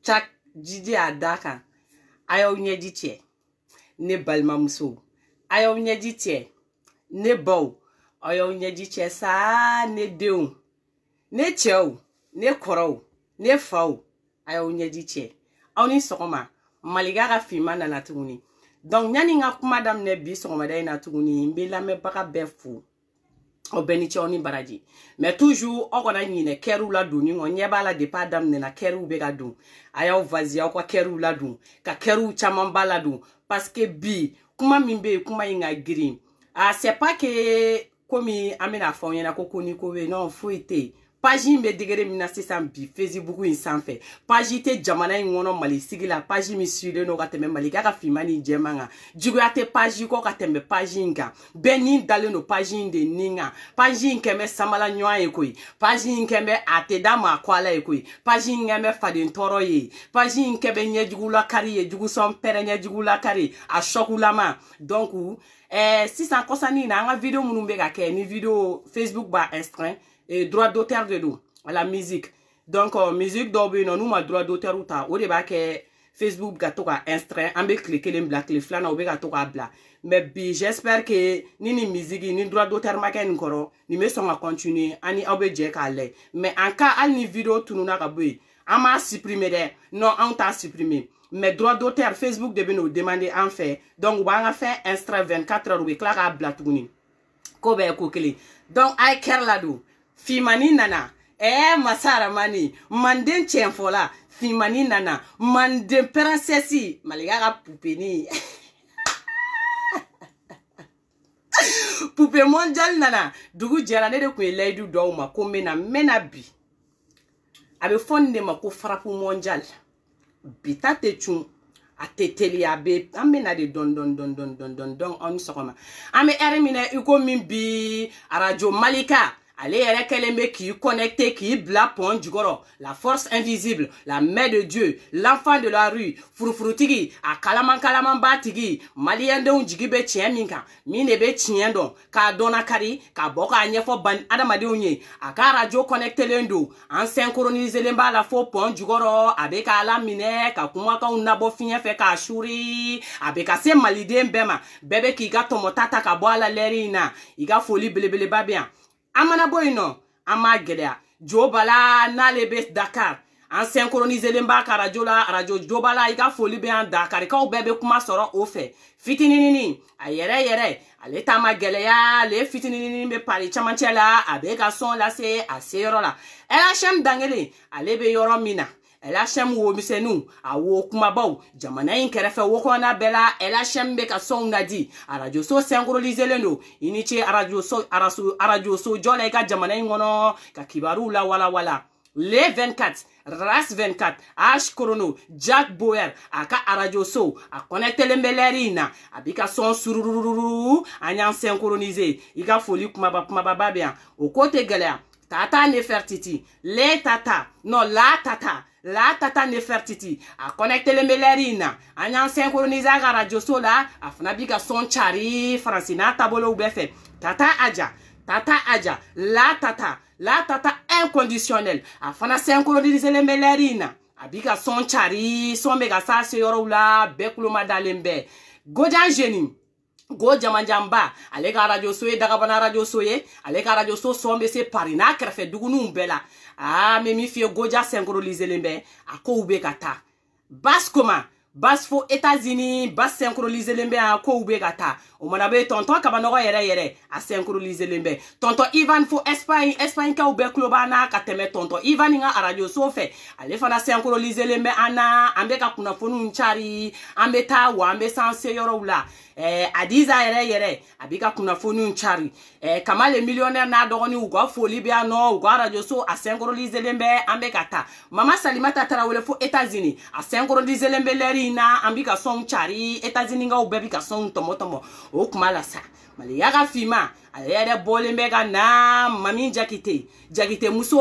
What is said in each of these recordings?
Chak Didi Adaka ayaw nyedi tie ne balmamuso ayaw nyedi tie ne bow ayaw nyedi tie sa ne deun ne chew ne korow ne faw ayaw nyedi tie awni sokoma maliga ga fima na natuguni donc nyani nga kuma dam ne bi sokoma dai natuguni mbela me baka befu o benichi oni baraji mais toujours o kona nyine keru la duni on nyeba la de pas dam ne na keru be ga dun ayaw vazia ko keru la dun ka keru chaman bala dun parce que bi kuma mimbe kuma inga green c'est pas que comme amena fon yana ko koni ko we non faut été page me digere mina sisan bi Facebook in sanfɛ page te jamana in ŋɔnɔ Mali sigi la page mi suile no ka tɛmɛ Mali ka fima ni jɛmanga juguya te page ko ka tɛmɛ page in kan bɛɛ ni dalen no page in de ninga page in kɛmɛ samala ɲɔgɔn ye koyi page in kɛmɛ a tɛ da ma ko ala ye koyi page in kɛmɛ faden tɔɔrɔ ye page in kɛmɛ ɲɛjugula kari ye jugusɔn pɛrɛ ɲɛjugula kari a sɔkulama donc sisan kɔsani na an ka video minnu bɛ ka kɛ ni video Facebook ba restreint et droit d'auteur de nous à la musique donc musique d'obé non nous ma droit d'auteur ou ta o de ba ke Facebook ga to ka instrait ambe cliquer le black le flana o be ga to ka bla mais bi j'espère que ni musique ni droit d'auteur ma ken koro ni me son a continuer ani obé je ka le mais en cas al ni vidéo tununa ka boy ama supprimer de non on t'a supprimé mais droit d'auteur Facebook de nous demander en fait donc ba nga fait instrait 24 heures ou kla ka bla tuguni ko be ko kele donc ay ker la do Fimani nana masara mani manden tienfola Fimani nana manden princessi maliga ga poupeni poupée mondial nana dugu jara ne de ko leidu do ma ko mena bi abe fonde ma ko frappe mondial bitate chun ateteli abe amena de don on sokoma ame ermine uko mimbi radio Malika. Allez, elle qui connecté, qui bla pon du goro, la force invisible, la main de Dieu, l'enfant de la rue, furufurutigi, a kalaman batigi, malien don jigibe tien minka, mine be tien don, ka dona kari, ka boka anyefo ban adamade unye, a ka radio connecté lendo, en synchronisé lemba la faux pon du goro, avec la mine, ka kuma ka unabo finye fe ka shuri, avec se malide mbema, bebe ki ga tomotata ka boa la lerina, iga folie blebele babien. Amana boyno ama gɛlɛya jo bala n'ale bɛ Dakar an synchroniselen b'a ka radio la radio jo bala i ka foli bɛ an Dakar kaw bɛɛ bɛ kuma sɔrɔ o fɛ fitininini a yɛrɛ ale ta ma gɛlɛya ale fitininini bɛ pari camancɛ la a bɛ ka son lase a seyɔrɔ la LHM dangele ale bɛ yɔrɔ min na LHM wo misɛnnu a wo kumabaw jamana in kɛrɛfɛ wo kɔnɔna bɛɛ la LHM bɛ ka sɔnw ladi radio so synchroniselen don i ni ce radio so jɔ la i ka jamana in kɔnɔ ka kibaruw la wala le 24 ras 24 H Chrono Jack Boer a ka radio so a connectelen bɛ l'heure in na a bɛ ka sɔn surururu an y'an synchroniser i ka foli kumaba bɛ yan o ko tɛ gɛlɛya Tata Nefertiti le tata non la tata Nefertiti a connectelen bɛ l'heure in na an y'an synchroniser a ka radio so la a fana bɛ ka sɔn cari faransi n'a taabolow bɛɛ fɛ Tata Adja la tata inconditionnel a fana synchroniselen bɛ l'heure in na a bɛ ka sɔn cari sɔn bɛ ka sa seyɔrɔw la bɛɛ kulo ma dalen bɛɛ Gojan Jeni Go Jamanjamba ale ka radio so ye Dagabana radio so ye ale ka radio so sɔn bɛ se Paris n'a kɛrɛfɛ duguninw bɛɛ la mɛ min f'i ye Goja synchroniselen bɛ a kow bɛ ka taa Bas fo États-Unis bas synchroniselen bɛ a kow bɛ ka taa o mana bɛ tonton kabanɔgɔ yɛrɛ a synchroniselen bɛ tonton Ivan fo Espagne kaw bɛɛ kulo b'an na ka tɛmɛ tonton Ivan ka radio so fɛ ale fana synchroniselen bɛ an na an bɛ ka kunnafoniw cari an bɛ taa wa an bɛ s'an seyɔrɔw la Adiza yɛrɛ a bɛ ka kunnafoniw cari Kamal millionnaire n'a dɔgɔninw u ka foli bɛ yan nɔ u ka radio so a synchroniselen bɛ an bɛ ka taa Mama Salimata Tarawele fo États-Unis a synchroniselen bɛ l'heure in na an bɛ ka sɔnw cari États-Unis kaw bɛɛ bɛ ka sɔnw tɔmɔ o kuma la sa Maliya ka fima ale yɛrɛ bɔlen bɛ ka na Mami Jakite muso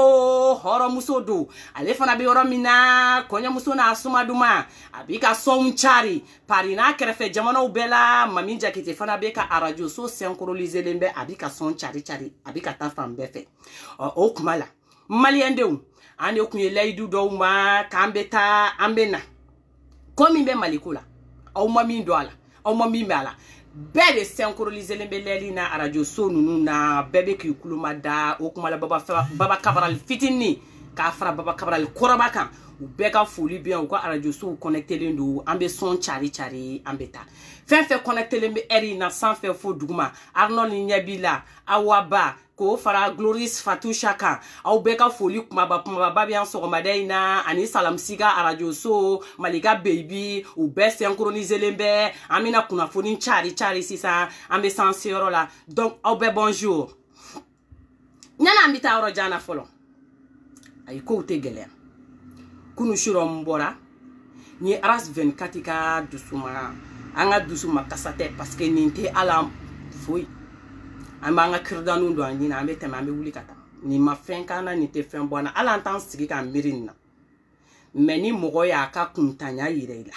hɔrɔnmuso don ale fana bɛ yɔrɔ min na kɔɲɔmuso n'a sumaduma a bɛ ka sɔnw cari Paris n'a kɛrɛfɛ jamanaw bɛɛ la Mami Jakite fana bɛ ka radio so synchroniselen bɛ a bɛ ka sɔn cari a bɛ ka taa fan bɛɛ fɛ o kuma la Maliyɛndenw an de kun ye layidu dɔw ma k'an bɛ taa an bɛ na ko min bɛ Maliko la aw ma min don a la aw ma min bɛ a la bɛɛ de synchroniselen bɛ l'heure na radio so ninnu na bɛɛ bɛ k'i kulo ma da o kuma la Baba Cabral fitinin k'a fara Baba Cabral kɔrɔba kan u bɛɛ ka foli bɛ yan u ka radio sow connectelen don an bɛ sɔn cari an bɛ taa fɛn connectelen bɛ heure na sanfɛ fo duguma Arnold Ɲɛbila Awaba k'o fara Gloris Fatusha kan aw bɛɛ ka foli kumaba bɛ yan sɔgɔmada in na ani Salamsiga radio so Malika Baby u bɛɛ synchroniselen bɛ an bɛna kunnafoni cari sisan an bɛ s'an seyɔrɔ la donc aw bɛɛ bonjour ɲana an bɛ taa yɔrɔ jan na fɔlɔ ayi kow tɛ gɛlɛya kunu surɔ n bɔra n ye Aras 24 ka dusuma an ka dusuma kasa tɛ parce que nin tɛ ala foyi an b'an ka kiridaniw don an ɲina an bɛ tɛmɛ an bɛ wuli ka taa nin ma fɛn k'an na nin tɛ fɛn bɔ an na hali an t'an sigi k'an miiri nin na mais ni mɔgɔ y'a ka kuntanya yira i la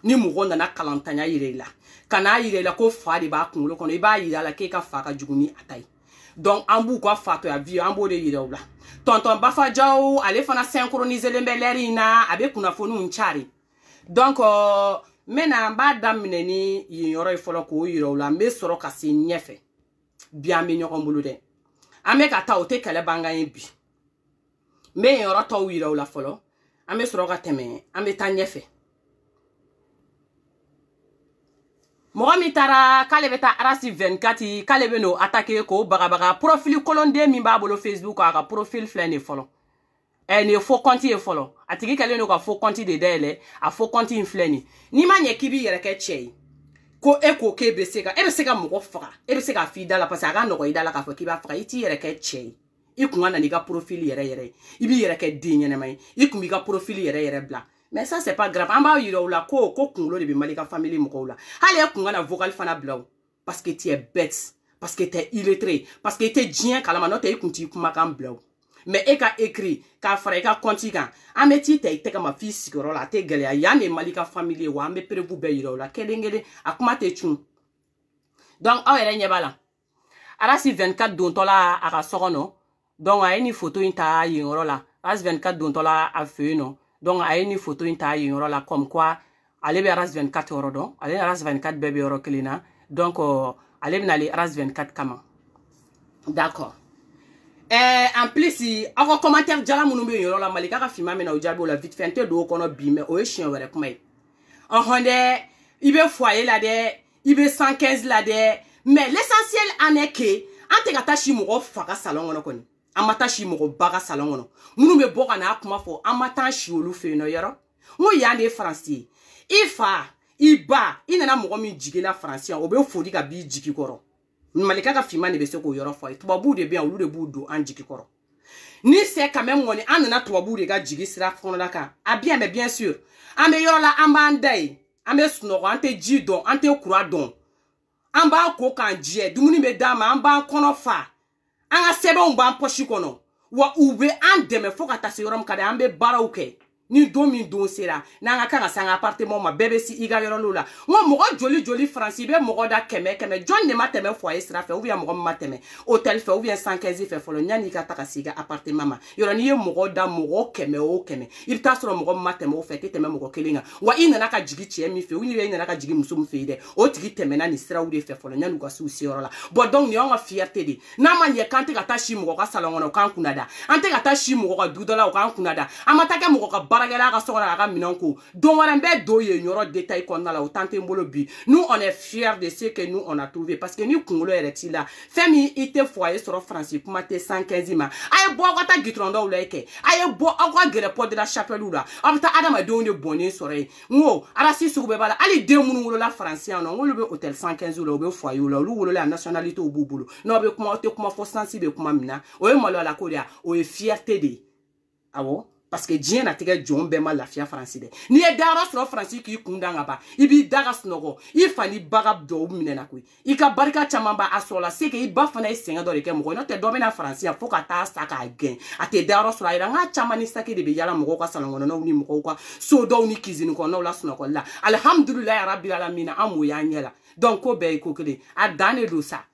ni mɔgɔ nana kalantanya yira i la ka n'a yira i la ko fa de b'a kunkolo kɔnɔ i b'a yira a la k'e ka fa ka jugu ni a ta ye donc an b'u ka fatɔya vie an b'o de yira u la tonton Bafajaw ale fana synchroniselen bɛ l'heure in na a bɛ kunnafoniw cari donc n bɛna n b'a daminɛ ni yen yɔrɔ ye fɔlɔ k'o yira u la n bɛ sɔrɔ ka se ɲɛfɛ bi an bɛ ɲɔgɔn bolo dɛ an bɛ ka taa o tɛ kɛlɛ bangan ye bi n bɛ yen yɔrɔ tɔw yira u la fɔlɔ an bɛ sɔrɔ ka tɛmɛ an bɛ taa ɲɛfɛ mɔgɔ min taara k'ale bɛ taa Aras 24 k'ale bɛ n'o attaquer k'o bagabaga profil kolonden min b'a bolo Facebook a ka profil filɛ nin fɔlɔ nin ye faux compte ye fɔlɔ a tigi kɛlen don ka faux compte de dayɛlɛ a faux compte in filɛ nin n'i ma ɲɛ k'i b'i yɛrɛ kɛ cɛ ye ko e ko k'e bɛ se ka mɔgɔ faga e bɛ se ka f'i da la parce que a ka nɔgɔ i da la k'a fɔ k'i b'a faga i t'i yɛrɛ kɛ cɛ ye i kun ka na n'i ka profil yɛrɛ ye i b'i yɛrɛ kɛ den ɲɛnama ye i kun b'i ka profil yɛrɛ bila mais ça c'est pas grave an b'a yira u la ko kunkolo de bɛ Malika famille mɔgɔw la hali e kun ka na vocal fana bila o parce que tu es bête parce que tu es illettré parce que i tɛ diɲɛ kalama n'o tɛ i kun t'i kumakan bila o mais e ka écrit k'a fara i ka compte kan an bɛ t'i ta i tɛgɛ ma f'i sigiyɔrɔ la a tɛ gɛlɛya yan de Malika famille wa an bɛ preuve bɛɛ yira u la kelen a kuma tɛ cun donc aw yɛrɛ ɲɛ b'a la Aras 24 dontɔ la a ka so kɔnɔ donc a ye nin photo in ta yen yɔrɔ la Aras 24 dontɔ la a fɛ yen nɔ donc a ye nin photo in ta yen yɔrɔ la comme quoi ale bɛ Aras 24 yɔrɔ dɔn ale ni Aras 24 bɛɛ bɛ yɔrɔ kelen na donc ale bɛ n'ale Aras 24 kama d'accord En plus, aw commentaire jala munu be yoro la malika ka fima me na ojabi la vite fait do kono bi me o chien were kuma yi. En honde ibe foyer la de, ibe 115 la de, mais l'essentiel en est que ante gata shi mo faka salon ngono koni. Amata shi mo baga salon ngono. Munu me boka na kuma fo amata shi olu fe no yoro. Mo ya ne français. Ifa, iba, inana mo mi jigi la français o be fodi ka bi jigi koro. Malika ka fima ne be se ko yoro fo. Tubabu de bien olu de budo an jigi koro. Ni c'est quand même ngoni anana tubabu de ga jigi sira fono la ka. A bien mais bien sûr. Ame yoro la ambandai. Ame snoro ante jidon, ante kura don. Amba ko kan jie, dumuni be dama amba kono fa. Anga sebe mba poshi kono. Wa ube an deme foka tase yorom kade ambe bara uke. Ni domi don sera. Nanga kanga sanga appartement ma bebe si iga yoro lula. Ngo mogo joli franci be mogo da keme. John ne mateme foyer sera fe. Ou bien mogo mateme. Hotel fe ou bien 115 fe folo. Nyani ka taka siga appartement ma. Yoro niye mogo da mogo keme o keme. Il ta soro mogo mateme o fe. Teme mogo kelinga. Wa ina naka jigi chie mi fe. Ou ni ina naka jigi musumu fe ide. O tigi teme na ni sera ou de fe folo. Nyani uga su si yoro la. Bo donc ni onga fierté di. Nama nye kante kata shi mogo ka salongono kan kunada. Ante kata shi mogo ka dudola o kan kunada. Amatake mogo ka baragela ka sokona ka minanko. Don warambe do ye nyoro détail qu'on a la tante mbolo bi. Nous on est fiers de ce que nous on a trouvé parce que nous kongolo erecti la. Femi ite foyer sur français pour mate 115 ma. Aye bo kata gitrondo leke. Aye bo akwa grepo de la chapelle la. Abta adama do ne bonne soirée. Ngo ara si sugbe bala ali de munu la français non ngolo be hôtel 115 ou be foyer ou lu la nationalité au boubulu. No be kuma te kuma fo sensible kuma mina. O malo la kodia o e fierté de. Awo parce que Dieu n'a pas John Bema la fia français. Ni e dara sur français qui kundanga ba. Ibi dara snogo. I fani bagab do minena kui. I ka barika chamamba asola c'est que i ba fana e senga do reke mo no te do na français faut ka ta saka again. Ate dara sur ira nga chamani sake de be yala mo ko salongo no ni mo ko so do ni kizini ko no la snogo la. Alhamdulillah rabbil alamin amu ya nyela. Donc ko be ko kele a dane do ça.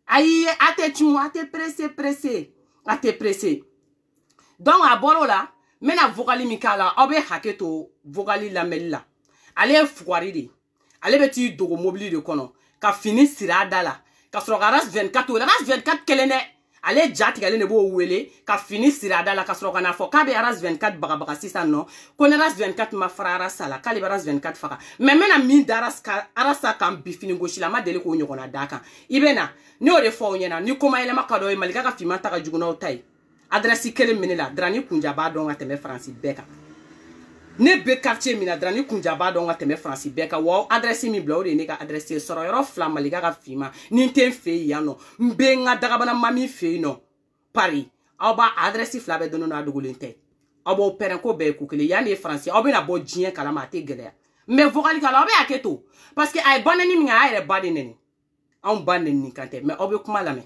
Ayi ate tu ate pressé. Ate pressé. Donc à bolo là mena vogali mikala obe haketo vogali la mella ale fuari de ale beti dogo mobili de kono ka fini sirada la ka soro ras 24 ras 24 kelene ale jati ale ne bo wele ka fini sirada la ka soro kana fo ka be ras 24 baga sisa no kone ras 24 ma frara sala kali ras 24 faka mais mena min daras ka arasa kan bi fini goshi la ma dele ko nyogona daka ibena ni o de fo nyena ni koma ele makado e malika ka fima ta ka juguna o tai adresse kele minela drani kunjaba don ateme franci beka ne be quartier mina drani kunjaba don ateme franci beka wo adresse mi blo de ne ka adresse soro yoro flamali ga fima ni ten fe ya no mbe nga daga bana mami fe no Paris oba adresse flabe dono na dugulente obo perenko be kukele ya ne franci obi na bo jien kala ma te gele me vocal kala obi aketo parce que ay bonani mi nga ay bade neni on bande ni kante me obi kuma la me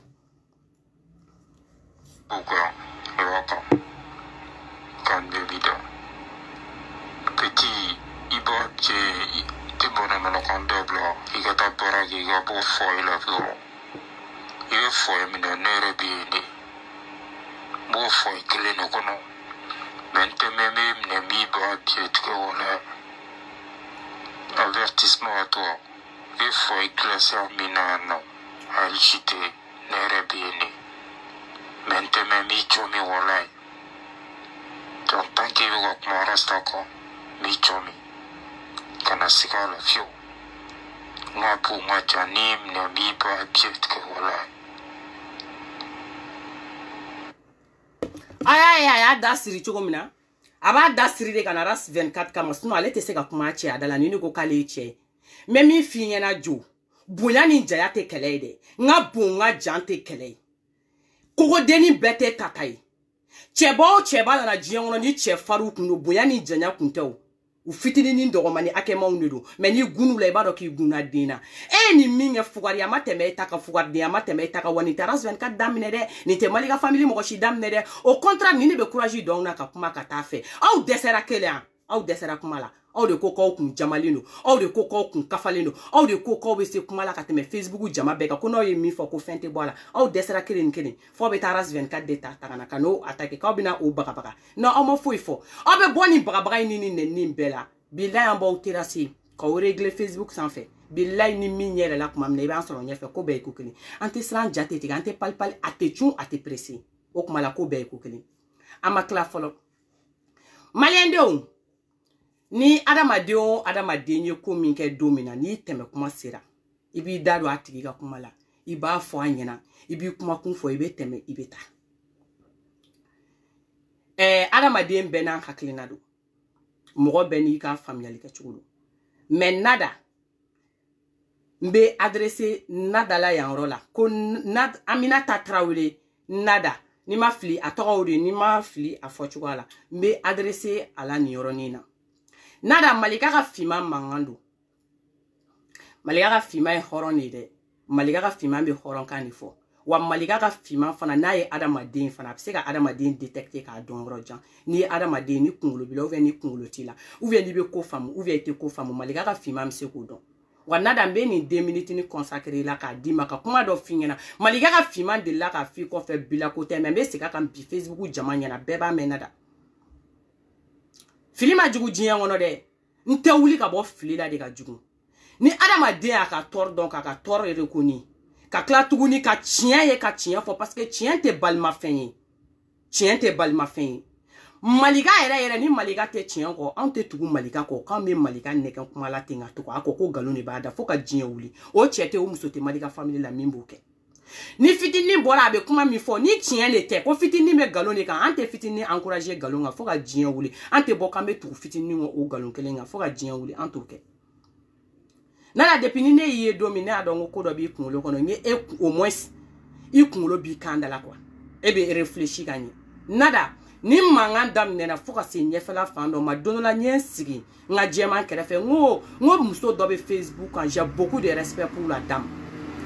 Petit, il va te bonner mon double, il va t'apprendre qu'il va pour foyer la vie. Il va foyer mon nerf bien. Bon foyer qu'il est non connu. Maintenant même n'aime pas pied que voilà. Avertissement à toi. Il foyer classé en minano. À l'chité nerf bien. Maintenant même il chomi voilà. Donc tant qu'il va comme reste encore. Michomi kana sika la fio nga pu nga chanim na bipa piet ke wala aya da siri chogo mina aba da siri de kana ras 24 kama sino ale te se ka kuma che adala ni ko kale che me mi finya na jo bunya ni jaya te kele de nga bunga jante kele kogo deni bete tatai cheba na jienwo ni che faru kunu bunya ni janya kuntewo u fitini ni ndogomani akema undu me ni gunu la ibado ki guna dina ni minge fugari ya mateme taka fugari ya mateme taka wani taras 24 damine de ni te malika family mo shi damine de au contraire ni be courage donc na ka kuma kata fe au desera kele au desera kuma la au de koko kun jamalino au de koko kun kafalino au de koko be se kuma la kateme Facebook jama beka ko no ye mi fo ko fente bola au desera kele nkele fo be taras 24 de ta kana kano attaque ka bina o baka no o mo fo ifo o be boni baka ni bela billahi en bo terasi ko régler Facebook sans fait billahi ni minyere la kuma mne ba so nyefe ko be ko kini ante sran jate ti ante palpal ate chun ate pressé o kuma la ko bɛɛ ko kelen an ma tila fɔlɔ maliyɛndenw ni adamaden ye ko min kɛ don min na n'i tɛmɛ kuma sera i b'i da don a tigi ka kuma la i b'a fɔ a ɲɛna i b'i kuma kun fɔ i bɛ tɛmɛ i bɛ taa adamaden bɛɛ n'a hakilina don mɔgɔ bɛɛ n'i ka faamuyali kɛ cogo don mais nada n bɛ adressé nada la yan yɔrɔ la ko Aminata Traoré nada ni ma fili a tɔgɔ de ni ma fili a fɔ cogoya la n bɛ adressé a la nin yɔrɔnin na nada Malika ka finman mankan don Malika ka finman ye hɔrɔn de ye dɛ Malika ka finman bɛ hɔrɔnkan de fɔ wa Malika ka finman fana n'a ye adamaden fana a bɛ se ka adamaden détecter k'a dɔn yɔrɔ jan ni ye adamaden ni kunkolo b'i la ou bien ni kunkolo t'i la ou bien n'i bɛ ko faamu ou bien i tɛ ko faamu Malika ka finman bɛ se k'o dɔn wa nada n bɛ nin 2 minutes ni consacrer la k'a d'i ma ka kuma dɔ f'i ɲɛna Malika ka finman delila k'a f'i kɔfɛ bila ko tɛ mais n bɛ segin a kan bi Facebook jama ɲɛna bɛɛ b'a mɛn nada fili ma jugu diɲɛ kɔnɔ dɛ n tɛ wuli ka bɔ fili la de ka jugu ni adamaden y'a ka tɔɔrɔ dɔn k'a ka tɔɔrɔ reconnue ka tila tuguni ka tiɲɛ ye ka tiɲɛ fɔ parce que tiɲɛ tɛ balimafɛn ye tiɲɛ tɛ balimafɛn ye Malika yɛrɛ ni Malika tɛ tiɲɛ kɔ anw tɛ tugu Malika kɔ k'an bɛ Malika nɛgɛ kuma la ten ka to a ko nkalon de b'a da fo ka diɲɛ wuli o cɛ tɛ o muso tɛ Malika famille la min b'o kɛ ni fitinin bɔra a bɛ kuma min fɔ ni tiɲɛ de tɛ ko fitinin bɛ nkalon de kan an tɛ fitinin encourager nkalon kan fo ka diɲɛ wuli an tɛ bɔ k'an bɛ tugu fitinin o nkalon kelen kan fo ka diɲɛ wuli an t'o kɛ nana depuis ni ne ye don min ne y'a dɔn ko dɔ b'i kunkolo kɔnɔ n ye au moins i kunkolo b'i kan da la quoi e bɛ réfléchir ka ɲɛ nada ni mankan daminɛna fo ka se ɲɛfɛla fan dɔ ma don dɔ la n ye n sigi n ka jɛman kɛrɛfɛ n ko muso dɔ bɛ Facebook kan j'ai beaucoup de respect pour la dame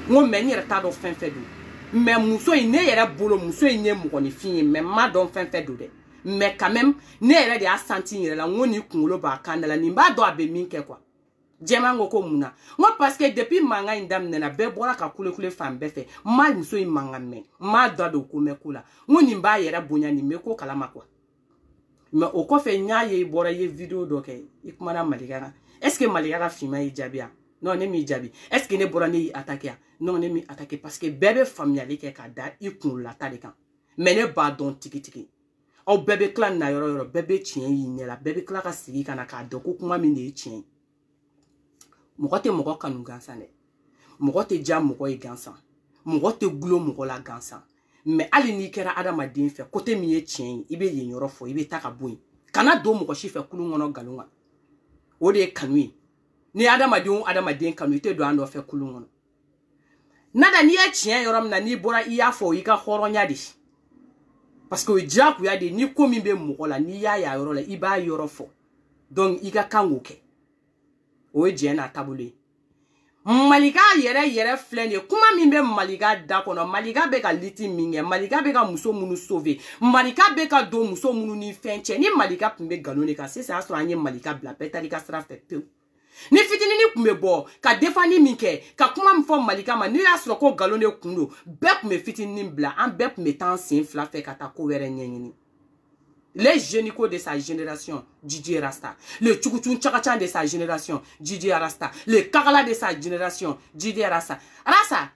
n ko mais n yɛrɛ t'a dɔn fɛn fɛn don mais muso in ne yɛrɛ bolo muso in ye mɔgɔninfin ye mais n ma dɔn fɛn fɛn don dɛ mais quand même ne yɛrɛ de y'a senti n yɛrɛ la n ko nin kunkolo b'a kan da la nin b'a dɔn a bɛ min kɛ quoi jɛman ko mun na n ko parce que depuis mankan in daminɛna bɛɛ bɔra ka kule fan bɛɛ fɛ n ma muso in mankan mɛn n ma da don ko mɛn ko la n ko nin b'a yɛrɛ bonya nin bɛ ko kalama quoi mais o kɔfɛ n y'a ye i bɔra i ye vidéo dɔ kɛ i kumana Malika kan est ce que Malika ka finman y'i jaabi yan non ne m'i jaabi est ce que ne bɔra ne y'i attaquer yan non ne m'i attaquer parce que bɛɛ bɛ faamuyali kɛ ka da i kunkololata de kan mais ne b'a dɔn tigitigi aw bɛɛ bɛ tila nin na yɔrɔ yɔrɔ bɛɛ bɛ tiɲɛ y'i ɲɛ la bɛɛ bɛ tila ka sigi ka na k'a dɔn ko kuma min de ye tiɲɛ ye mɔgɔ tɛ mɔgɔ kanu gansan dɛ mɔgɔ tɛ ja mɔgɔ ye gansan mɔgɔ tɛ gulo mɔgɔ la gansan mais hali n'i kɛra adamaden fɛ côté min ye tiɲɛ ye i bɛ yen yɔrɔ fɔ i bɛ taa ka bɔ yen kana don mɔgɔ si fɛ kulun kɔnɔ nkalon kan o de ye kanu ye ni adamaden kanu i tɛ don an dɔ fɛ kulun kɔnɔ nada n'i ye tiɲɛ yɔrɔ min na n'i bɔra i y'a fɔ i ka hɔrɔnya de parce que o ye diyagoya de ni ko min bɛ mɔgɔ la n'i y'a ye a yɔrɔ la i b'a yɔrɔ fɔ donc i ka kan k'o kɛ o ye diɲɛ n'a taabolo ye Malika yɛrɛ filɛ nin ye kuma min bɛ Malika da kɔnɔ Malika bɛ ka liti min kɛ Malika bɛ ka muso minnu sauver Malika bɛ ka don muso minnu ni fɛn cɛ ni Malika tun bɛ nkalon de kan sisan a sɔrɔ an ye Malika bila bɛɛ taara i ka sira fɛ pewu ni fitinin tun bɛ bɔ ka défendre min kɛ ka kuma min fɔ Malika ma n'i y'a sɔrɔ ko nkalon de kun don bɛɛ tun bɛ fitinin bila an bɛɛ tun bɛ taa an sen fila fɛ ka taa ko wɛrɛ ɲɛɲini les génicaux de sa génération, Didier Rasta. Le tchoukoutchoun tchakachan de sa génération, Didier Rasta. Le kakala de sa génération, Didier Rasta. Rasta,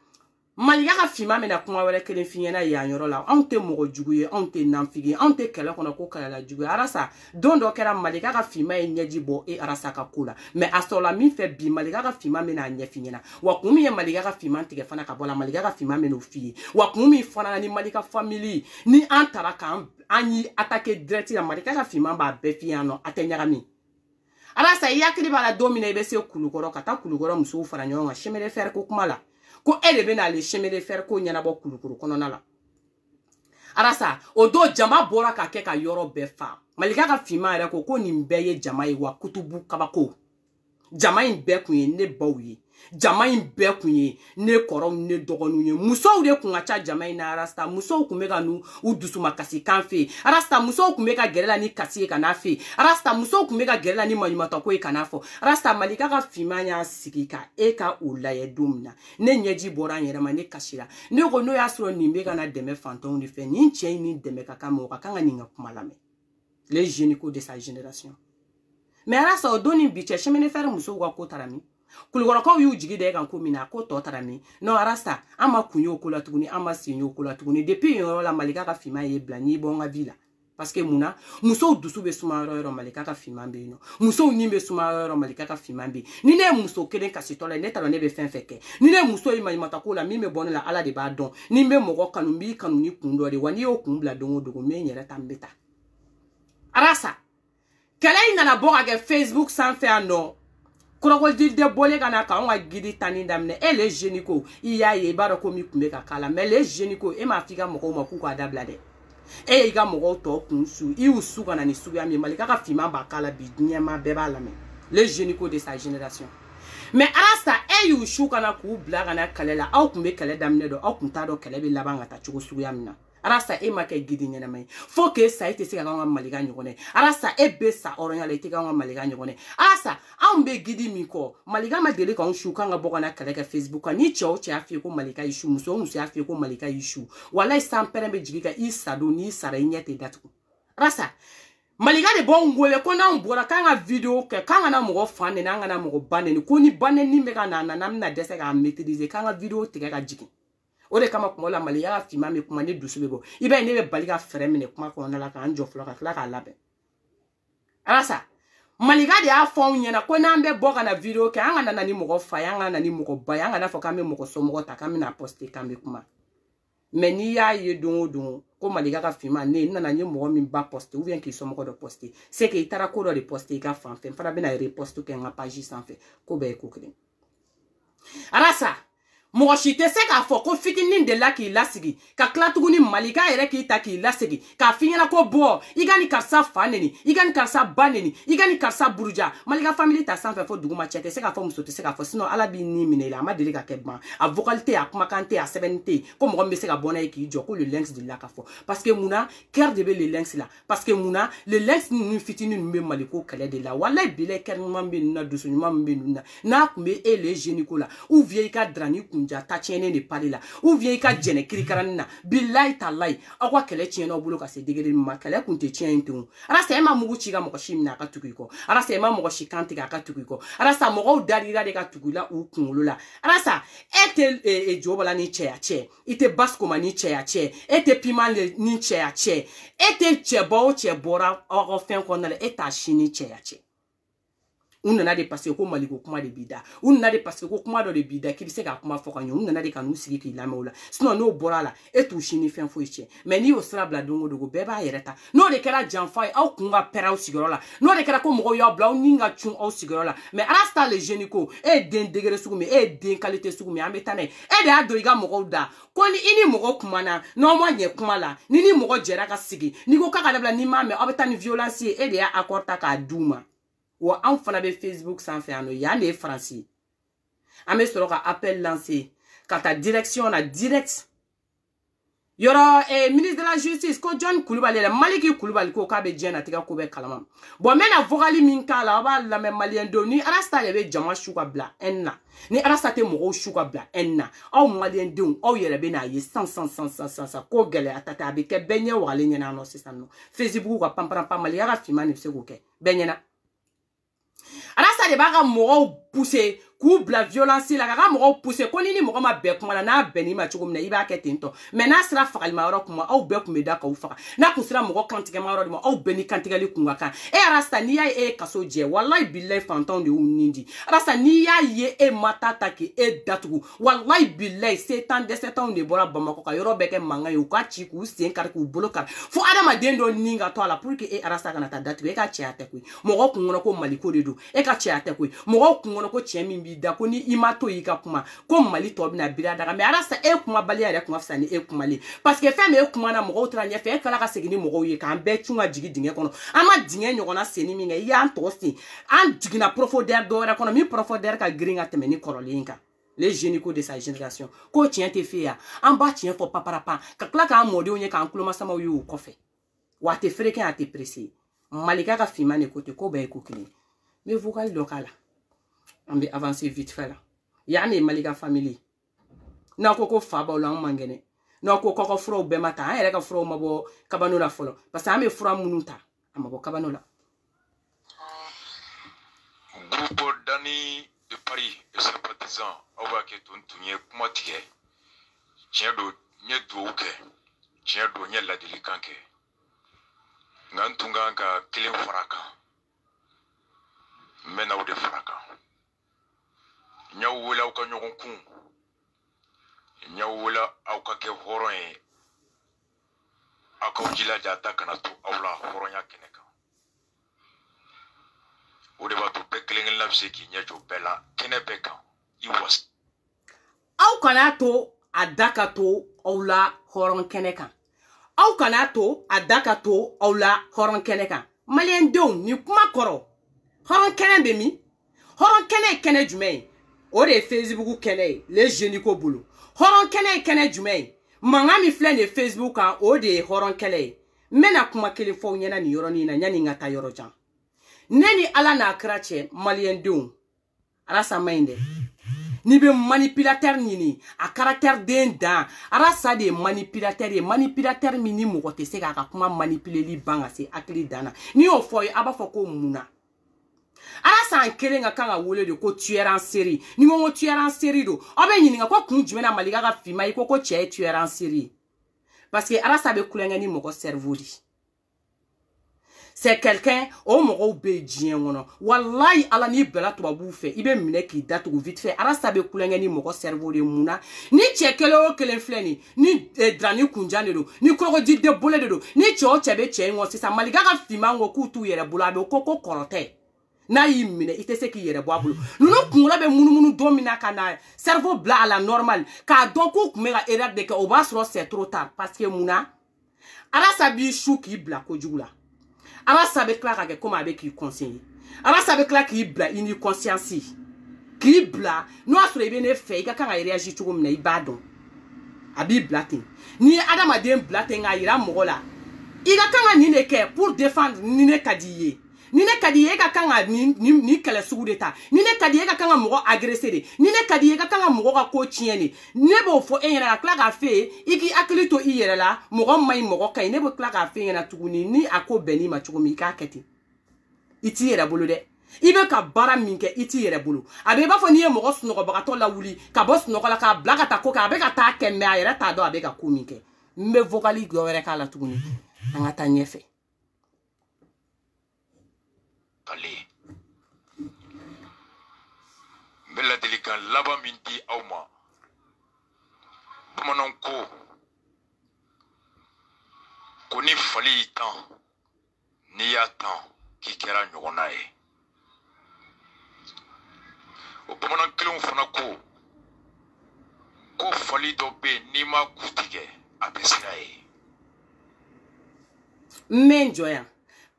Malika ka fima mena kuma wɛrɛ kelen f'i ɲɛna yan yɔrɔ la anw tɛ mɔgɔ jugu ye anw tɛ nanfigi ye anw tɛ kɛlɛ kɔnɔ ko kɛlɛla jugu ye Arasa don dɔ kɛra Malika ka fima ye ɲɛji bɔ e Arasa ka ko la mais a sɔrɔla min fɛ bi Malika ka fima mena ɲɛ f'i ɲɛna wa kun min ye Malika ka fima tigɛ fana ka bɔ la Malika ka fima men'o f'i ye wa kun min fana ni Malika famille ni an tara kan an yi attaquer direct la Malika ka fima b'a bɛɛ f'i yan nɔ a tɛ ɲagami Arasa i hakili b'a la don min na i bɛ se Kulukɔrɔ ka taa Kulukɔrɔ musow fara ɲɔgɔn kan chemin de fer ko kuma la ko e de bɛ n'ale chemin de fer ko ɲɛnabɔ Kulukoro kɔnɔna la Arasa o don jama bɔra ka kɛ ka yɔrɔ bɛɛ fa Malika ka fima yɛrɛ ko nin bɛɛ ye jama ye wa kutubu kabako jama in bɛɛ kun ye ne baw ye jama in bɛɛ kun ye ne kɔrɔw ne dɔgɔninw ye musow de kun ka ca jama in na Arasta musow kun bɛ ka n'u dusuma kasi kan fɛ Arasta musow kun bɛ ka gɛrɛ la ni kasi ye ka n'a fɛ Arasta musow kun bɛ ka gɛrɛ la ni maɲumatɔ ko ye ka n'a fɔ Arasta Malika ka fima y'a sigi ka e ka o layɛ don min na ne ɲɛji bɔra an yɛrɛ ma ne kasira ne ko n'o y'a sɔrɔ nin bɛ ka na dɛmɛ fantanw de fɛ nin cɛ in ni dɛmɛ ka kan mɔgɔ ka kan ka nin ka kuma lamɛn les génicaux de sa génération mais Arasta o don ni bi cɛ chemin de fer musow ka ko taara min kulugorakaw y'u jigi da kan ko mina ko tɔ tara min non arasta an ma kun y'o ko la tuguni an ma sen y'o ko la tuguni depuis yɔrɔ la Malika ka finman ye bila n'i bɔ n ka vie la parce que munna musow dusu bɛ suma yɔrɔ Malika ka finman bɛ yen nɔ musow ni bɛ suma yɔrɔ Malika ka finman bɛ yen ni ne ye muso kelen kasitɔ la ne t'a dɔn ne bɛ fɛn fɛn kɛ ni ne ye muso ye maɲumata ko la min bɛ bɔ ne la Ala de b'a dɔn ni n bɛ mɔgɔ kanu n b'i kanu ni kun dɔ de wa n'i y'o kun bila don o don n bɛ n yɛrɛ ta n bɛ taa arasa kɛlɛ in nana bɔ ka kɛ Facebook sanfɛ yan nɔ kɔrɔkɔji de bɔlen ka na k'anw ka gidi tani daminɛ les jeunes ko i y'a ye i b'a dɔn ko min kun bɛ ka k'a la mais les jeunes ko e m'a f'i ka mɔgɔw ma k'u k'a dabila dɛ e y'i ka mɔgɔw tɔ kun su i y'u su ka na ni suguya min Malika ka finman b'a k'a la bi diɲɛma bɛɛ b'a lamɛn les jeunes ko de sa génération mais arasa e y'u su ka na k'u bila ka na kɛlɛ la aw kun bɛ kɛlɛ daminɛ dɔn aw kun t'a dɔn kɛlɛ bɛ laban ka taa cogo suguya min na arasa e ma kɛ gidi ɲɛnama ye fo que sa e tɛ se ka k'anw ka Malika ɲɔgɔn ye arasa e bɛ sa hɔrɔnya la i tɛ k'anw ka Malika ɲɔgɔn ye arasa anw bɛ gidi min kɔ Malika ma deli k'anw su k'an ka bɔ ka na kɛlɛ kɛ Facebook kan ni cɛ o cɛ y'a f'i ye ko Malika y'i su muso o muso y'a f'i ye ko Malika y'i su walayi san pɛrɛn bɛ jigin ka i sa don n'i sara i ɲɛ tɛ datugu arasa Malika de b'anw wele ko n'anw bɔra k'an ka video kɛ k'an kana mɔgɔ fa nɛni an kana mɔgɔ ba nɛni ko ni ba nɛni bɛ ka na n'an bɛna dɛsɛ k'a maîtriser k'an ka video tigɛ ka jigin o de kama kuma la Malika ka finman bɛ kuma ne dusu bɛ bɔ i b'a ye ne bɛ bali ka fɛrɛ minɛ kuma kɔnɔna la k'an jɔ fɔlɔ ka tila k'a labɛn arasa Malika de y'a fɔ anw ɲɛna ko n'an bɛ bɔ ka na video kɛ an kana na ni mɔgɔ fa ye an kana na ni mɔgɔ ba ye an kana fɔ k'an bɛ mɔgɔ somɔgɔ ta k'an bɛna poster k'an bɛ kuma mais n'i y'a ye don o don ko Malika ka finman ne nana n ye mɔgɔ min ba poster ou bien k'i somɔgɔ dɔ poster c'est que i taara ko dɔ de poster i ka fan fɛ n fana bɛna repost kɛ n ka page sanfɛ ko bɛɛ ye ko kelen arasa mɔgɔ si tɛ se k'a fɔ ko fitinin de la k'i lasigi ka tila tuguni Malika yɛrɛ k'i ta k'i lasigi k'a f'i ɲɛna ko bɔ i ka ni karisa fa neni i ka ni karisa ba neni i ka ni karisa buruja Malika famille ta sanfɛ fo duguma cɛ tɛ se k'a fɔ muso tɛ se k'a fɔ sinon Ala b'i ni minɛ i la a ma deli ka kɛ ban a vocal tɛ a kumakan tɛ a sɛbɛnni tɛ ko mɔgɔ min bɛ se ka bɔ n'a ye k'i jɔ ko le lynx de la ka fɔ parce que munna cœur de bɛ le lynx la parce que munna le lynx ninnu fitinin ninnu bɛ Maliko kɛlɛ de la walayi bilayi cœur ɲuman bɛ ninnu na dusu ɲuman min bɛ ninnu na n'a kun bɛ e les jeunes ko la ou bien i ka drani kunja ta tiɲɛnen de pari la ou bien i ka jɛnɛ kirikaranni na bilayi talayi aw ka kɛlɛ tiɲɛna aw bolo ka se degré min ma kɛlɛ kun tɛ tiɲɛ in ten arasa e ma mugu ci ka mɔgɔ si minɛ a ka tugu i kɔ arasa e ma mɔgɔ si kan tigɛ a ka tugu i kɔ arasa mɔgɔw darira de ka tugu i la u kunkolo la arasa e tɛ jobala ni cɛya cɛ i tɛ basikoma ni cɛya cɛ e tɛ piment ni cɛya cɛ e tɛ cɛba o cɛ bɔra aw ka fɛn kɔnɔna la e t'a si ni cɛya cɛ u nana de parce que ko Maliko kuma de b'i da u nana de parce que ko kuma dɔ de b'i da k'i bɛ se ka kuma fɔ ka ɲɛ u nana de ka n'u sigi k'i lamɛn o la sinon n'o bɔra a la e t'u si ni fɛn foyi cɛ mais n'i y'o sira bila don o don bɛɛ b'a yɛrɛ ta n'o de kɛra janfa ye aw kun ka pɛrɛn aw sigiyɔrɔ la n'o de kɛra ko mɔgɔw y'aw bila aw ni ka cun aw sigiyɔrɔ la mais arasta les jeunes ko e ye den degré sugu min e ye den qualité sugu min an bɛ taa n'a ye e de y'a don i ka mɔgɔw da ko ni i ni mɔgɔ kumana n'aw ma ɲɛ kuma la ni mɔgɔ jɛra ka sigi n'i ko k'a ka dabila n'i m'a mɛn aw bɛ taa ni violence ye e de y'a accord ta k'a d'u ma wa anw fana bɛ Facebook sanfɛ yan nɔ yan de ye Faransi an bɛ sɔrɔ ka appel lancer ka taa direction na direct yɔrɔ ministre de la justice ko John Kulibali la Maliki Kulibali ko k'a bɛ diɲɛ natigɛ ko bɛɛ kalama bon n bɛna vocal min k'a la aw b'a lamɛn maliyɛn denw ni arasta de bɛ jama su ka bila haine na ni arasta tɛ mɔgɔw su ka bila haine na aw maliyɛn denw aw yɛrɛ bɛ n'a ye san ko gɛlɛya ta tɛ a bɛ kɛ bɛɛ ɲɛ wagalen ɲɛna nɔ sisan nɔ Facebook ka panparanpan Malika ka finman de bɛ se k'o kɛ bɛɛ ɲɛna arasa de b'a ka mɔgɔw pousser k'u bila violence la k'a ka mɔgɔw pousser ko ni mɔgɔ ma bɛn kuma la n'a bɛnn'i ma cogo min na i b'a kɛ ten tɔ mais n'a sera fagalima yɔrɔ kuma aw bɛɛ kun bɛ da k'aw faga n'a kun sera mɔgɔ kantigɛma yɔrɔ de ma aw bɛɛ ni kantigɛli kun ka kan e arasa n'i y'a ye e ye kaso jɛ walayi bilayi fantanw de y'u nin di arasa n'i y'a ye e ma ta k'e datugu walayi bilayi setan dɛsɛtanw de bɔra Bamakɔ ka yɔrɔ bɛɛ kɛ mankan ye u ka ci k'u sen kari k'u bolo kari fo adamaden dɔ nin ka to a la pour que e arasa kana taa datugu e ka cɛya tɛ koyi mɔgɔ kun kɔnɔ ko Maliko de don e ka cɛya tɛ koyi mɔgɔ kun kɔnɔ ko cɛ min b'i da ko ni i ma to y'i ka kuma ko Mali tɔ bɛna biri daga mais arasa e kumabaliya yɛrɛ kun ka fisa ni e kumalen parce que fɛn min e kumana mɔgɔw taara ɲɛfɛ e kila ka segin ni mɔgɔw ye k'an bɛɛ cun ka jigin dingɛ kɔnɔ an ma dingɛ ɲɔgɔnna senni min kɛ i y'an tɔgɔ sen an jiginna profondeur dɔ wɛrɛ kɔnɔ min profondeur ka girin ka tɛmɛ ni kɔrɔlen kan les jeunes ko de sa génération ko tiɲɛ tɛ f'i ya an b'a tiɲɛ fɔ paparapa ka tila k'an mɔdenw ye k'an kulomasamaw ye o kɔfɛ wa a tɛ fereke a tɛ pressé Malika ka finman de ko ten ko bɛɛ ye ko kelen n bɛ vocal dɔ k'a la an bɛ avancer vite fait la yan de ye Malika famille n'a ko fa b'aw la an man kɛnɛ n'a ko kɔkɔ furaw bɛɛ ma ta an yɛrɛ ka furaw ma bɔ kabano la fɔlɔ parce que an bɛ fura minnu ta a ma bɔ kabano la. Grupo Dani de Paris et sympathisants au Waké Tuntunye Kumatike, Tiedo Nyedouke, Tiedo Nyela Delikanke, Nantunganga Kilin Faraka, Mena ou de Faraka, Nyawula Kanyonkun, Nyawula Aukake Horon, Akaujila Jatakanato, Aula Horonya Keneka. Au débat de Bekling Lapseki, Nyajo Bella, Kenebeka, you was. Au kanato a dakato Aula Horon Keneka. Au kanato a dakato Aula Horon Keneka. Malien don ni kuma koro. Horon Kene bemi. Horon Kene Jumei. Ode Facebook Kene, les génico boulot. Horon Kene Jumei. Mangami flene Facebook a ode Horon Kene. Mena kuma kele fo nyana ni yoroni na nyani ngata yorojan. Neni ala na krache malien don. Arasa mainde. Ni be manipulateur nini a caractère den dan arasa de manipulateur mini mo te se ka kuma manipuler li banga se akli dana ni o foy aba foko muna arasa an kelenga kanga wole de ko tueur en série ni ngo tueur en série do obe nyini nga ko kun jumena maliga ga fima ko che tueur en série parce que arasa be kulenga ni mo ko cerveau di. C'est quelqu'un au moro bédien wono wallahi ala ni bela to babu fe ibe mine ki datu vite fait ara sabe kulenga ni moko cerveau de muna ni chekele o kele fleni ni drani kunjane do ni koko di de bole do ni cho chebe che ngo sisa maliga ga fima ngo kutu yere bula be koko korote na yi mine ite se ki yere bo abulu nuno kunla be munu domina kana cerveau bla à la normale ka donc ko kumela erreur de que au bas c'est trop tard parce que muna ara sabi chou ki bla ko jugula. Ara sabe kla ka comme avec qui conseiller. Ara sabe kla ki bla ini conscience. Ki bla no asure be ne fe ka kan réagir to na ibadon. Abi blatin. Ni adama dem blatin a ira mogola. Iga kan ni ne ke pour défendre ni ne kadiye. Ni ne kadiye ka kan ni kala sugu de ta. Ni ne kadiye ka kan mogo agresser de. Ni ne kadiye ka kan mogo ka ko tiene. Ne bo fo enra kla ka fe iki akili to iyere la mogo mai mogo kai ne bo kla ka fe na tuguni ni ako beni ma tugumi ka keti. Iti yere bolo de. Ibe ka bara minke iti yere bolo. Abe ba fo ni mogo sunogo bagato la wuli ka boss no la ka blaga ta ko ka be ka ta kemme ayere ta do abe ka ko minke. Mbe vocali go were ka la tuguni. Angata nyefe. Kali Bella Delikan laba minti auma Bamanan ko ni fali tan ni ya tan ki kera ɲɔgɔnna ye o bamanan kelenw fana ko fali dɔ be ni ma kutigɛ a bɛ sira ye men joya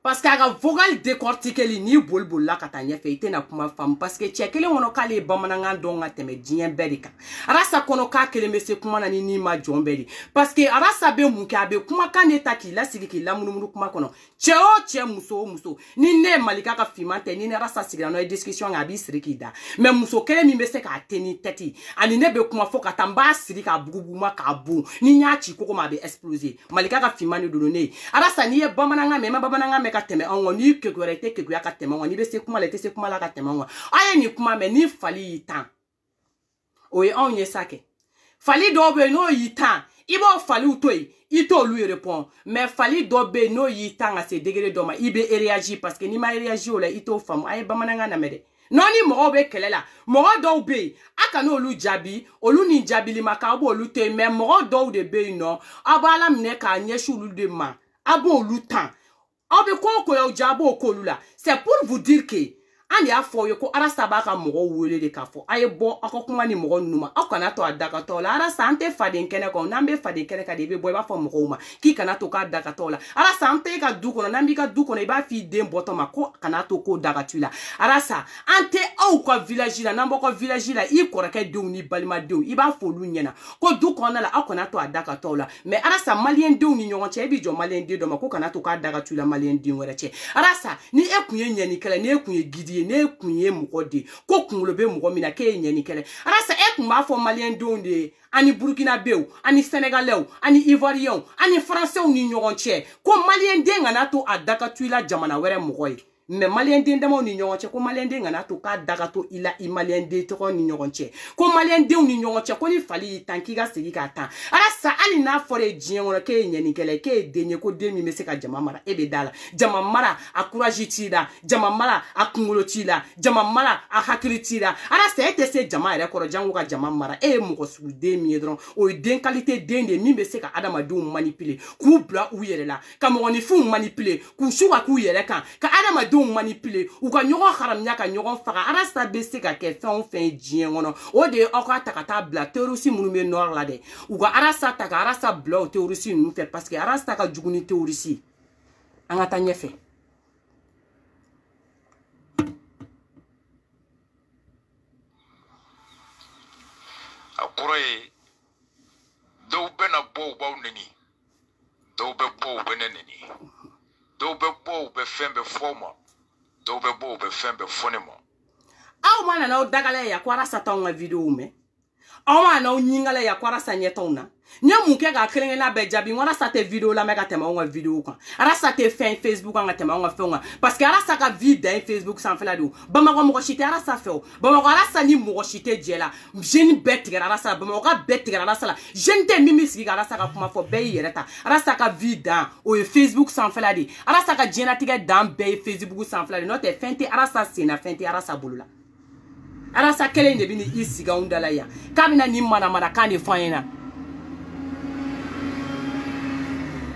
parce que aga vocal décortiquer li ni bolbol la ka ta ɲɛfɛ ite na kuma fam parce que cɛ kelen kɔnɔ k'ale bamanankan dɔn ka tɛmɛ diɲɛ bɛɛ de kan arasa kɔnɔ k'a kelen bɛ se kuma na ni ma jɔn bɛɛ de parce que arasa bɛ mun kɛ a bɛ kumakan de ta k'i lasigi k'i lamunumunu kuma kɔnɔ cɛ o cɛ muso o muso ni ne malika ka fiman tɛ ni ne arasa sigira n'o ye discussion kɛ a b'i siri k'i da mais muso kelen min bɛ se k'a tɛ ni tɛti ani ne bɛ kuma fɔ ka taa n b'a siri k'a bugubuguma k'a bon ni n y'a ci kogo ma a bɛ exploser malika ka fiman de don ne ye arasa n'i ye bamanankan mɛn ma bamanankan mɛn ka tɛmɛ anw ni kekure te kekuya ka tɛmɛ anw ni bɛ se kuma la te se kuma la ka tɛmɛ anw aye ni kuma mɛn ni fali y'i tan o ye anw ye sa kɛ fali dɔw bɛ n'o y'i tan i b'o faliw to yen i t'olu répond mais fali dɔ bɛ n'o y'i tan ka se degré dɔ ma i bɛ réagir parce que n'i ma réagir o la i t'o faamu a ye bamanankan lamɛn dɛ non ni mɔgɔw bɛ kɛlɛ la mɔgɔ dɔw bɛ yen a kana olu jaabi olu ni jaabili ma k'a b'olu to yen mais mɔgɔ dɔw de bɛ yen nɔ a b'a la minɛ k'a ɲɛsin olu de ma a b'olu tan aw bɛ ko y'aw jaabo k'olu la c'est pour vous dire que an y'a fɔ ye ko arasa b'a ka mɔgɔw wele de k'a fɔ a ye bɔ aw ka kuma ni mɔgɔ ninnu ma aw kana to a dakatɔ la arasa an tɛ faden kɛnɛ kan n'an bɛ faden kɛnɛ kan de i bɛ bɔ i b'a fɔ mɔgɔw ma k'i kana to k'a dakatɔ la arasa an tɛ e ka du kɔnɔ n'an b'i ka du kɔnɔ i b'a f'i den bɔtɔ ma ko kana to k'o dakatu la arasa an tɛ aw ka village la n'an b'aw ka village la i kɔrɔkɛ denw ni balimadenw i b'a fɔ olu ɲɛna ko du kɔnɔna la aw kana to a dakatɔ la mais arasa maliyɛn denw ni ɲɔgɔn cɛ e b'i jɔ maliyɛn den dɔ ma ko kana to k'a dakatu la maliyɛn den wɛrɛ cɛ arasa ni e kun ye ɲɛnikɛla ni e kun ye gidi ye ne kun ye mɔgɔ de ko kunkolo bɛ mɔgɔ min na k'e ye ɲɛnikɛla arasa e kun b'a fɔ maliyɛn denw de ye ani burkinabɛw ani sénégalais ani ivoiriens ani français ni ɲɔgɔn cɛ ko maliyɛn den kana to a dakatu la jamana wɛrɛ mɔgɔ ye mais malien den dama ni ɲɔgɔn cɛ ko malien den ngana to k'a daga to ila i malien den tɔgɔ ni ɲɔgɔn cɛ ko malien denw ni ɲɔgɔn cɛ ko ni fali y'i tan k'i ka segin k'a tan ala sa hali n'a fɔra ye diɲɛ kɔnɔ k'e ye ɲɛnikɛla k'e ye den ye ko den min bɛ se ka jama mara e bɛ da la jama mara a courage t'i la jama mara a kunkolo t'i la jama mara a hakili t'i la ala sa e tɛ se jama yɛrɛ kɔrɔ jango ka jama mara e ye mɔgɔ sugu den min ye dɔrɔn o ye den qualité den de min bɛ se ka adamadenw manipuler k'u bila u yɛrɛ la ka mɔgɔninfinw manipuler k'u su ka k'u yɛrɛ kan ka adamadenw manipuler u ka ɲɔgɔn haramuya ka ɲɔgɔn faga arasa bɛ se ka kɛ fɛn o fɛn diɲɛ kɔnɔ o de ye aw ka ta ka taa bila terroriste minnu bɛ nord la dɛ u ka arasa ta ka arasa bila o terroriste ninnu fɛ parce que arasa ka jugu ni terroriste an ka taa ɲɛfɛ a kɔrɔ ye dɔw bɛna bɔ u b'aw neni dɔw bɛ bɔ u bɛ ne neni dɔw bɛ bɔ u bɛ fɛn bɛɛ fɔ ma dɔw bɛ bɔ u bɛ fɛn bɛɛ fɔ ne ma aw ma nana aw dagala ya ko arasa t'anw ka vidéo mɛn aw ma nana aw ɲingala ya ko arasa ɲɛtɔnw na n ye mun kɛ k'a kelen-kelenna bɛɛ jaabi n ko arasa tɛ vidéo lamɛn ka tɛmɛ anw ka vidéo kan arasa tɛ fɛn Facebook kan ka tɛmɛ anw ka fɛnw kan parce que arasa ka vie dan ye Facebook sanfɛla de o bamakɔ mɔgɔ si tɛ arasa fɛ o bamakɔ arasa ni mɔgɔ si tɛ jɛ la jeune bɛɛ tigɛra arasa la bamakɔ ka bɛɛ tigɛra arasa la jeune tɛ min bɛ sigi ka arasa ka kuma fɔ bɛɛ y'i yɛrɛ ta arasa ka vie dan o ye Facebook sanfɛla de arasa ka diɲɛlatigɛ dan bɛɛ ye Facebook sanfɛla de n'o tɛ fɛn tɛ arasa sen na fɛn tɛ arasa bolo la arasa kelen de bɛ ni i sigi anw da la yan k'a bɛna nin manamanakan de fɔ an ɲɛna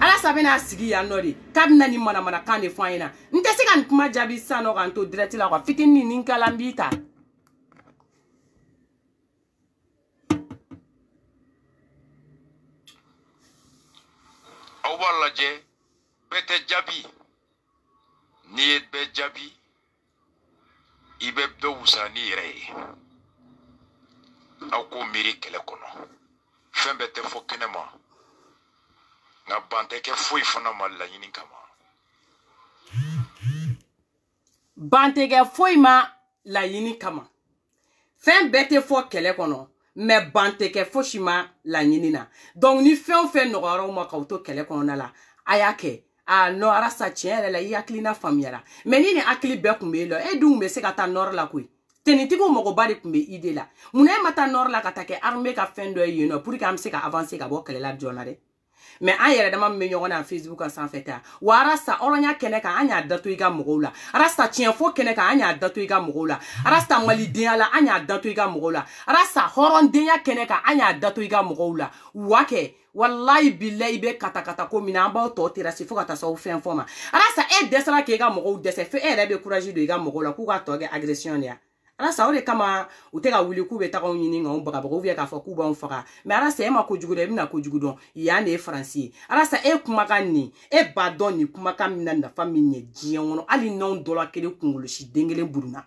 arasa bɛna sigi yan nɔ de k'a bɛna nin manamanakan de fɔ an ɲɛna n tɛ se ka nin kuma jaabi sisan nɔ k'an to direct la quoi fitinin nin kala n b'i ta aw b'a lajɛ bɛɛ tɛ jaabi n'i ye bɛɛ jaabi i bɛ dɔ wusa n'i yɛrɛ ye aw k'o miiri kɛlɛ kɔnɔ fɛn bɛɛ tɛ fɔ kɛnɛ ma nka ban tɛ kɛ foyi fana ma laɲini kama ban tɛ kɛ foyi ma laɲini kama fɛn bɛɛ tɛ fɔ kɛlɛ kɔnɔ mais ban tɛ kɛ fosi ma laɲini na donc ni fɛn o fɛn nɔgɔyara aw ma k'aw to kɛlɛ kɔnɔna la a y'a kɛ non arasa tiɲɛ yɛrɛ la i hakilina faamuyara mais ni nin hakili bɛɛ tun bɛ e la e dun bɛ se ka taa nord la koyi tenitigiw mɔgɔba de tun bɛ ide la munna e ma taa nord la ka taa kɛ armée ka fɛn dɔ ye yen nɔ pour que an bɛ se ka avancer ka bɔ kɛlɛ la joona dɛ mais an yɛrɛ dama min bɛ ɲɔgɔn na Facebook kan sanfɛ ta wa arasa hɔrɔnya kɛnɛ kan an y'a dato i ka mɔgɔw la arasa tiɲɛfɔ kɛnɛ kan an y'a dato i ka mɔgɔw la arasa malidenya la an y'a dato i ka mɔgɔw la arasa hɔrɔndenya kɛnɛ kan an y'a dato i ka mɔgɔw la wa kɛ wallahi billahi i bɛ kata ko min na an b'aw tɔ terrasser fo ka taa se aw fɛn fɔ ma arasa e dɛsɛra k'e ka mɔgɔw dɛsɛ fo e yɛrɛ bɛ courage don i ka mɔgɔw la k'u ka tɔ kɛ agression de ya arasa o de kama u tɛ ka wuli k'u bɛ taga anw ɲini k'anw bagabaga ou bien k'a fɔ k'u b'anw faga mais arasa e ma kojugu dɛ e bɛna kojugu dɔn yan de ye faransi ye arasa e kumakan nin e b'a dɔn nin kumakan min na nafa min ɲɛ diɲɛ kɔnɔ hali n'anw dɔla kelen kunkolosi den kelen buruna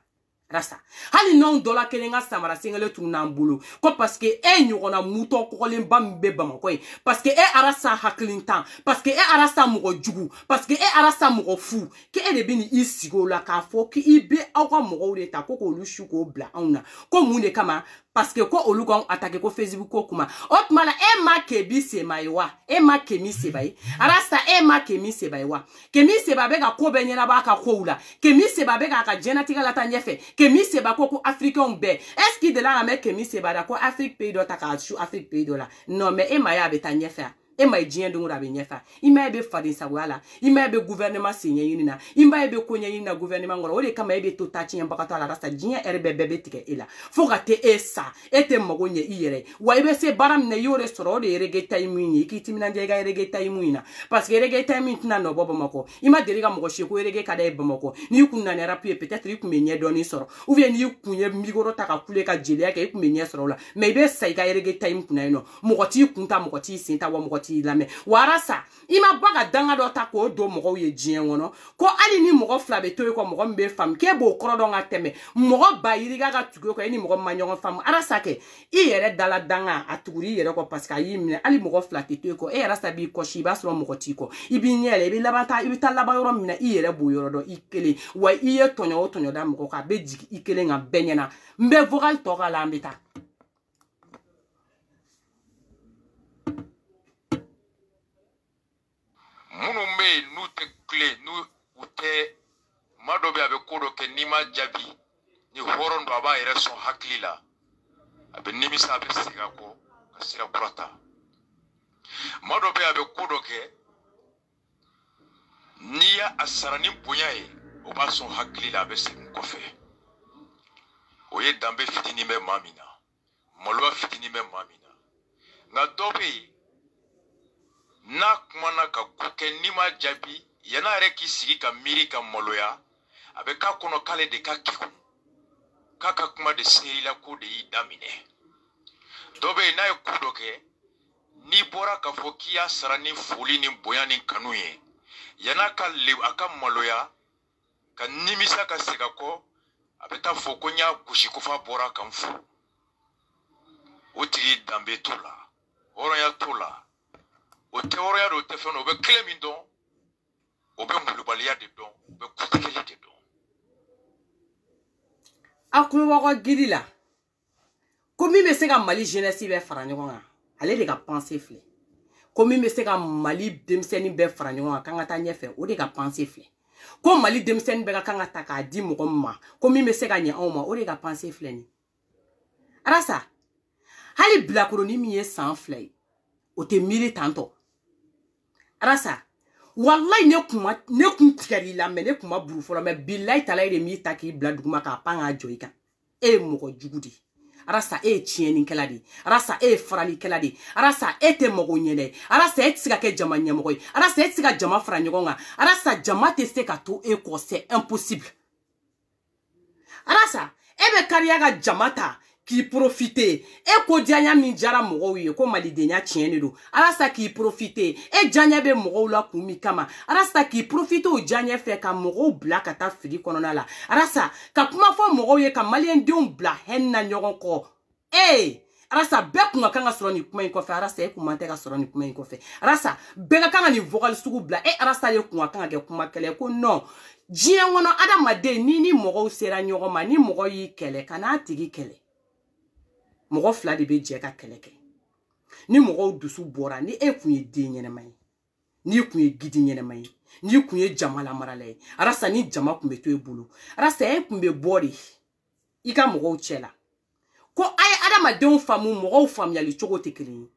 arasa hali n'anw dɔla kelen ka samara sen kelen tunun bolo ko parce que e ɲɔgɔnna mutɔ kɔgɔlenba min bɛ bamakɔ ye parce que e arasa hakilin tan parce que e arasa mɔgɔ jugu parce que e arasa mɔgɔ fu k'e de bɛ nin i sigi o la k'a fɔ k'i bɛ aw ka mɔgɔw de ta ko k'olu su k'o bila anw na ko mun de kama parce que ko olu k'anw attaquer ko Facebook ko kuma o tuma la e ma kɛbi seba ye wa e ma kɛmi seba ye arasa e ma kɛmi seba ye wa kɛmi seba bɛ ka ko bɛɛ ɲɛnabɔ a ka kow la kɛmi seba bɛ k'a ka diɲɛlatigɛ la taa ɲɛfɛ kɛmi seba ko africain bɛɛ est ce que de la ka mɛn kɛmi seba da ko Afrique pays dɔ ta k'a su Afrique pays dɔ la non mais e ma ye a bɛ taa ɲɛfɛ e ma ye diɲɛ don o don a bɛ ɲɛfɛ i ma ye bɛ faden sagoya la i ma ye bɛ gouvernement sen ɲɛɲini na i ma ye bɛ ko ɲɛɲini na gouvernement kɔrɔ o de kama e bɛ to ta tiɲɛbagatɔ la arasa diɲɛ ɛri bɛɛ bɛ tigɛ e la fo ka tɛ e sa e tɛ mago ɲɛ i yɛrɛ wa i bɛ se baara min na i y'o de sɔrɔ o de ye reggae time ye i k'i timinandiya i ka reggae time in na parce que reggae time tɛna nɔ bɔ Bamakɔ i ma deli ka mɔgɔ si ko reggae ka da ye Bamakɔ n'i kun nana rap ye peut-être i kun bɛ ɲɛ dɔɔni sɔrɔ ou bien n'i kun ye micro ta ka kule ka jeliya kɛ i kun bɛ ɲɛ sɔrɔ o la mais i bɛ sa i ka reggae time kunna yen nɔ mɔgɔ t'i kun ta mɔgɔ t'i sen ta wa mɔgɔ t'i lamɛn wa arasa i ma ba ka danga dɔ ta k'o don mɔgɔw ye diɲɛ kɔnɔ ko hali ni mɔgɔ fila bɛ to yen kɔ mɔgɔ min bɛ faamu k'e b'o kɔrɔ dɔn ka tɛmɛ mɔgɔ ba yirika ka tugu o kan e ni mɔgɔ min ma ɲɔgɔn faamu arasa kɛ i yɛrɛ dala danga a tuguri i yɛrɛ kɔ parce que a y'i minɛ hali mɔgɔ fila tɛ to yen kɔ e yɛrɛ sa b'i kɔsi i b'a sɔrɔ mɔgɔ t'i kɔ i b'i ɲɛ yɛlɛ i bɛ laban i bɛ taa laban yɔrɔ min na i yɛrɛ b'o yɔrɔ dɔn i kelen wa i ye tɔɲɔ o tɔɲɔ da mɔgɔ kan a bɛ jigin i kelen kan bɛɛ ɲɛna n bɛ vocal tɔ k'a la an bɛ taa. minnu bɛ yen n'u tɛ tile n'u tɛ Madobe abe kodo ke nima jabi ni horon baba ere son hakli la abe nimisa abe siga ko kasira kurata Madobe abe kodo ke niya asarani bunyaye oba son hakli la abe sigin kofe oye dambe fitini me mamina molwa fitini me mamina nga dobe na kumana ka kuke nima jabi yana reki sigi ka miri ka moloya abe ka kono kale de ka kiku kaka kuma de seila ko de damine dobe na e kudoke ni bora ka fokia sarani fuli ni boya ni kanuye yana ka le aka moloya ka nimisa ka sega ko abe ta fokonya kushikufa bora ka mfu otiri dambe tola oro ya tola o te oro ya do te feno obe klemindo obe mbulubalia de don obe kutikele de don Akulo wako gidi la. Komi me se ka Mali jeunesse be fara ɲɔgɔn kan. Ale de ka pensée filɛ. Komi me se ka Mali denmisɛnnin bɛ fara ɲɔgɔn kan kan ka taa ɲɛfɛ. O de ka pensée filɛ. Ko Mali denmisɛnnin bɛ ka kan ka ta k'a di mɔgɔ min ma. Komi me se ka ɲɛ anw ma. O de ka pensée filɛ ni. Arasa. Hali bilakoronin min ye san 2 ye. O tɛ miiri tantɔ. Arasa. Wallahi ne kun tigɛr'i la mais ne kun ma buru fɔlɔ mais billahi talahi de m'i ta k'i bila duguma k'a pan k'a jɔ i kan. E ye mɔgɔ jugu de. Arasa e ye tiɲɛnikɛla de. Arasa e ye faralikɛla de. Arasa e tɛ mɔgɔ ɲɛ dɛ. Arasa e tɛ se ka kɛ jama ɲɛmɔgɔ ye. Arasa e tɛ se ka jama fara ɲɔgɔn kan. Arasa jama tɛ se ka to e kɔ c'est impossible. Arasa e bɛ kariya ka jama ta k'i profiter. E ko dianya min jara mɔgɔw ye ko malidenya tiɲɛ de don. Arasa k'i profiter. E dianya bɛ mɔgɔw la kun min kama. Arasa k'i profiter o dianya fɛ ka mɔgɔw bila ka taa fili kɔnɔna la. Arasa ka kuma fɔ mɔgɔw ye ka maliyɛndenw bila hɛn na ɲɔgɔn kɔ. Arasa bɛɛ kun ka kan ka sɔrɔ nin kuma in kɔfɛ. Arasa e kun man tɛ ka sɔrɔ nin kuma in kɔfɛ. Arasa bɛɛ ka kan ka nin vocal sugu bila. Arasa de kun ka kan ka kɛ kuma kɛlɛ ko non. Diɲɛ kɔnɔ adamaden ni mɔgɔw sera ɲɔgɔn ma ni mɔgɔ y'i kɛlɛ ka n'a tigi kɛlɛ. Mɔgɔ fila de bɛ jɛ ka kɛlɛ kɛ. Ni mɔgɔw dusu bɔra ni e kun ye den ɲɛnama ye. Ni kun ye gidi ɲɛnama ye. Ni kun ye jama lamarala ye. Arasa ni jama kun bɛ to e bolo. Arasa e kun bɛ bɔ de i ka mɔgɔw cɛ la. Ko a ye adamadenw faamu mɔgɔw faamuyali cogo tɛ kelen ye.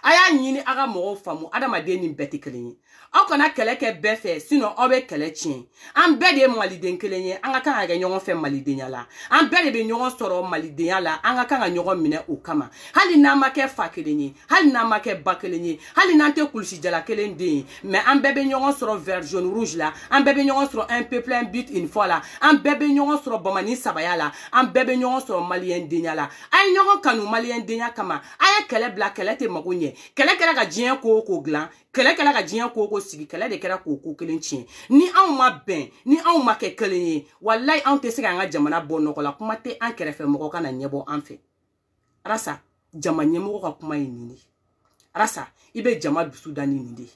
A y'a ɲini a ka mɔgɔw faamu adamaden ni bɛɛ tɛ kelen ye. Aw kana kɛlɛ kɛ bɛɛ fɛ sinon aw bɛ kɛlɛ tiɲɛ. An bɛɛ de ye maliden kelen ye. An ka kan ka kɛ ɲɔgɔn fɛ malidenya la. An bɛɛ de bɛ ɲɔgɔn sɔrɔ malidenya la. An ka kan ka ɲɔgɔn minɛ o kama. Hali n'an ma kɛ fa kelen ye. Hali n'an ma kɛ ba kelen ye. Hali n'an tɛ kulusi jala kelen den ye. Mais an bɛɛ bɛ ɲɔgɔn sɔrɔ vert jaune rouge la. An bɛɛ bɛ ɲɔgɔn sɔrɔ un peuple un but une fois la. An bɛɛ bɛ ɲɔgɔn sɔrɔ bamanin sabaya la. An bɛɛ bɛ ɲɔgɔn sɔrɔ maliyɛndenya la. A ye ɲɔgɔn kanu maliyɛndenya kama. A ye kɛlɛ bila kɛlɛ tɛ mago ɲɛ. Kɛlɛ kɛra ka diɲɛ ko o ko dilan. Kɛlɛ kɛra ka diɲɛ ko o ko sigi. Kɛlɛ de kɛra k'o ko kelen tiɲɛ. Ni anw ma bɛn, ni anw ma kɛ kelen ye, wallahi anw tɛ se k'an ka jamana bɔ nɔgɔ la. Kuma tɛ an kɛrɛfɛ mɔgɔ ka na ɲɛbɔ an fɛ. Arasa, jama ɲɛmɔgɔ ka kuma ye nin de. Arasa, i bɛ jama dusu da ni nin de.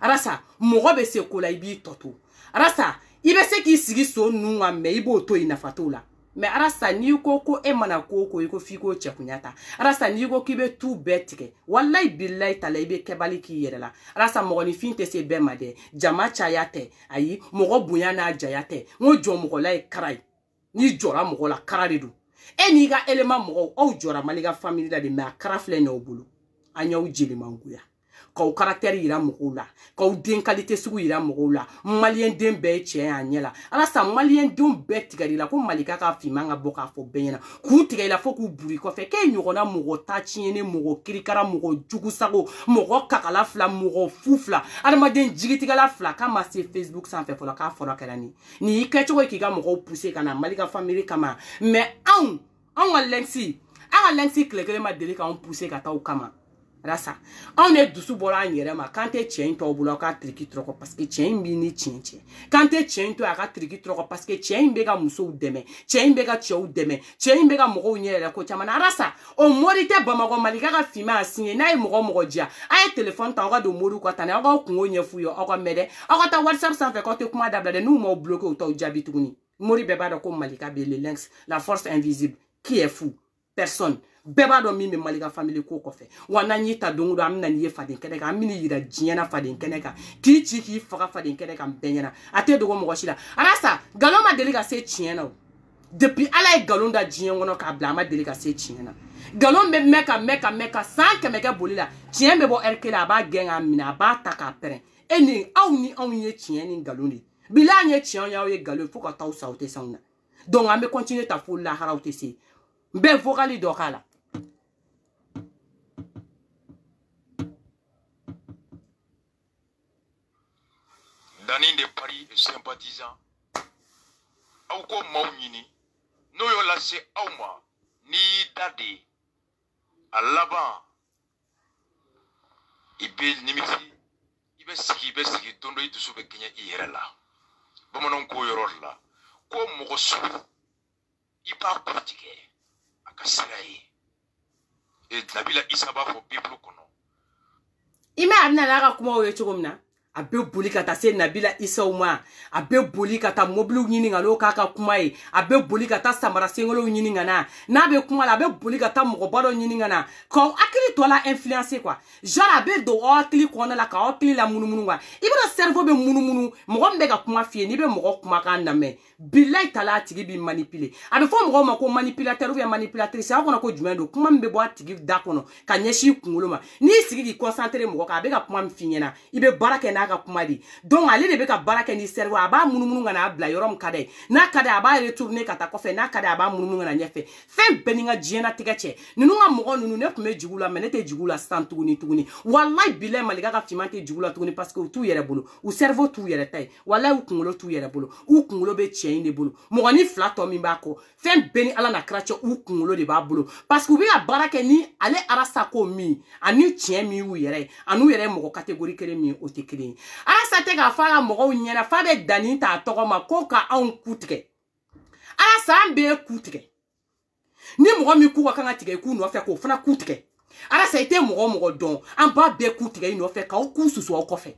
Arasa, mɔgɔ bɛ se ko la i b'i tɔ to. Arasa, i bɛ se k'i sigi so ninnu kan mais i b'o to yen nafa t'o la. Mais Arasa n'i ko e mana ko ko i ko f'i ko cɛkunya ta. Arasa n'i ko k'i bɛ tu bɛɛ tigɛ. Wallahi billahi tala i bɛ kɛbali k'i yɛrɛ la. Arasa mɔgɔninfin tɛ se bɛɛ ma dɛ. Jama caya tɛ. Ayi, mɔgɔ bonya n'a jaya tɛ. N ko jɔ mɔgɔ la ye kara ye. N'i jɔra mɔgɔ la kara de don. E n'i ka élément mɔgɔw aw jɔra Mali ka famille la de mais a kara filɛ nin y'aw bolo. An y'aw jeli mangoya. K'aw caractère yira mɔgɔw la. K'aw den qualité sugu yira mɔgɔw la. Malien den bɛɛ ye tiɲɛ y'a ɲɛ la. Arasa malien denw bɛɛ tigɛr'i la ko Malika ka fiman ka bɔ k'a fɔ bɛɛ ɲɛna. K'u tigɛ i la fo k'u buri kɔfɛ. K'e ɲɔgɔnna mɔgɔ ta tiɲɛnen mɔgɔ kirikara mɔgɔ jugusago mɔgɔ kakala fila mɔgɔ fu fila adamaden jigitigɛla fila k'a ma se Facebook sanfɛ fɔlɔ k'a fɔra kɛra nin. Nin y'i kɛcogo ye k'i ka mɔgɔw pousser ka na Mali ka famille kama. Mais anw ka lɛnsi tile kelen ma deli k'anw pousser ka taa o kama. Arasa, on est dusu bɔra an yɛrɛ ma kan tɛ cɛ in tɔw bolo k'a triki tɔrɔkɔ parce que cɛ in b'i ni tiɲɛ cɛ. Kan tɛ cɛ in to a ka triki tɔrɔkɔ parce que cɛ in bɛ ka musow dɛmɛ, cɛ in bɛ ka cɛw dɛmɛ, cɛ in bɛ ka mɔgɔw ɲɛ yɛrɛ ko caman na. Arasa, o mori tɛ Bamakɔ Malika ka finman a signé n'a ye mɔgɔ diya. A ye téléphone ta aw ka don moriw ka taa n'a ye aw ka kungo ɲɛf'u ye aw ka mɛn dɛ. Aw ka taa WhatsApp sanfɛ k'aw tɛ kuma dabila dɛ n'u m'aw bloqué u t'aw jaabi tuguni. Mori bɛɛ b'a dɔn ko Malika bɛ le lynx, la force invisible, qui est fou. personne beba do mi me malika family ko kofe wana nyi ta dongo amna ni faden kene ka amini yira jiena faden kene ka ki chi ki faga faden kene ka benyana ate dogo mo shila arasa galon ma delika se chiena depuis ala e galon da jien wono ka blama delika se chiena galon be meka sans que meka bolila chien be bo erkela ba genga mina ba taka peren eni aw ni chien ni galon ni bila nye chien ya ye galon faut ka taw sauter sauna donc ame continuer ta foule la harawte si be vocali do kala Dani de Paris et sympathisant. Auko maunini. No yo lase auma. Ni dade. Alaba. Ibe nimisi. Ibe sigi. Tondo itu sube kenya irela. Bomonon ko yororla. Ko mogosu. Iba pratique. Akasirai. Et Nabila Isaba for people kono. Ime abna la kuma o yechogomna. Abe boli kata se Nabila Isauma abe boli kata moblu nyini ngalo kaka kumai abe boli kata samara sengolo nyini ngana na be kuma la abe boli kata mokobalo nyini ngana ko akili to la influencer quoi genre abe do akili ko na la ka akili la munumunu wa ibra cerveau be munumunu mo mbe ka kuma fie ni be mo kuma ka na me bilai tala tigi bi manipuler abe fo mo ma ko manipulateur ou bien manipulatrice a ko na ko jumendo kuma mbe bo tigi da kono ka nyeshi kungolo ma ni sigi di concentrer mo ka abe ka kuma mfinyena ibe baraka na ka kuma di donc ale de be ka baraka ni cerveau aba munumunu ngana abla yorom kade na kade aba retourner kata kofe na kade aba munumunu ngana nyefe fem beninga jiena tigache nunu nga mo nunu ne kume jigula menete jigula tuguni wallahi bilay maliga ka fimante jigula tuguni parce que tout yere bolo ou cerveau tout yere tay wallahi ou kungolo tout yere bolo ou kungolo be chien ne bolo mo ni flato mi bako fem beni ala na kracho ou kungolo de ba bolo parce que bi ka baraka ni ale arasa ko mi ani chien mi ou yere anu yere mo catégorie kere mi o tekele arasa te ka fara mo nyena fa be dani ta to ma ko ka an kutike arasa be kutike ni mo mi ku wa kan atike ku no fe ko fana kutike arasa ite mo don an ba be kutike no fe ka o ku susu o kofe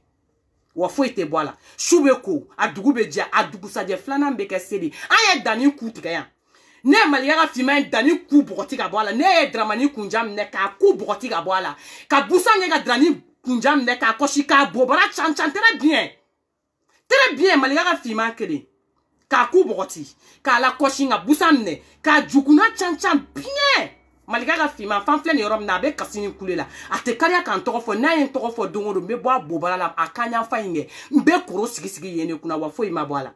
wa fo ite boala shube ko adugu be dia adugu saje flana be ke sedi an ye dani kutike ya ne maliga fima dani ku bogoti ka boala ne dramani kunjam ne ka ku bogoti ka boala ka busa ne ka drani kunjam ne ka koshi ka bobara chan très bien maliga ka fima kede ka ku bogoti ka la koshi nga busa ne ka jukuna chan bien maliga ka fima fanfle ni yorom na be kasini kulela ate kariya kan toko fo na yen toko fo dongo me bo bobara la akanya fa inge mbe koro sigi yene kuna wa fo ima boala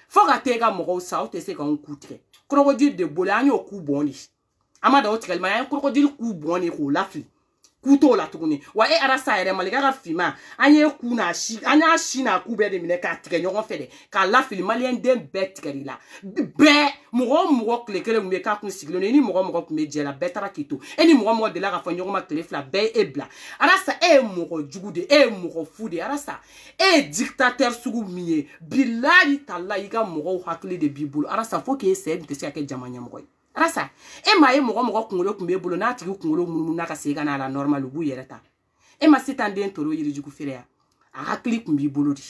fo ga tega mo sa o te se kan kutre crocodile de bola anyo ku boni amada o tigal ma crocodile ku boni ko lafli kuto la tuguni wa e arasa ere maliga ka fima anye ku na shi anya shi na ku be de mine ka tige nyogon fede ka lafli malien de bet garila be mo klekele mbe ka kun siglo ni mo ku me jela betara kito eni mo de la ka fo nyogon ma telefla be e bla arasa e mo jugude e mo fude arasa e dictateur sugu miye billahi tallahi ga mo hakli de bibulu arasa fo ke se bi te se ke jamanya mo arasa e ma e mo kungolo kumbe bolo na tigi kungolo mununa ka sega na la normal bu yereta e ma sitande ntoro yiri jugu ferea a hakli kumbi bolo di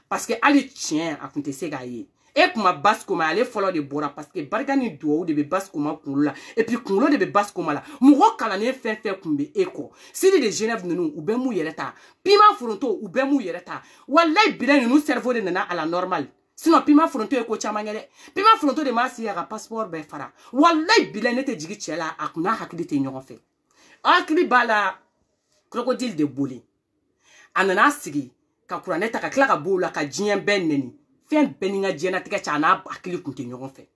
parce que ali tien a kunte sega ye e kuma basko ma ale folo de bora parce que bargani do de be basko ma kungolo la et puis kungolo de be basko ma la mo kala ne fe kumbe eko sidi de Genève nunu ube mu yereta pima fronto ube mu yereta wallahi bilen nu cerveau de nana à la normale. Sinon, pima fronto e ko chamangere. Pima fronto de masi ya passeport be fara. Wallahi bilen nete jigi chela akuna hakili te nyogon fe. Akili bala crocodile de boli. Anana sigi ka kuraneta ka kla ka bola ka jien ben neni. Fen beninga jiena tika chana akili kunte nyogon fe.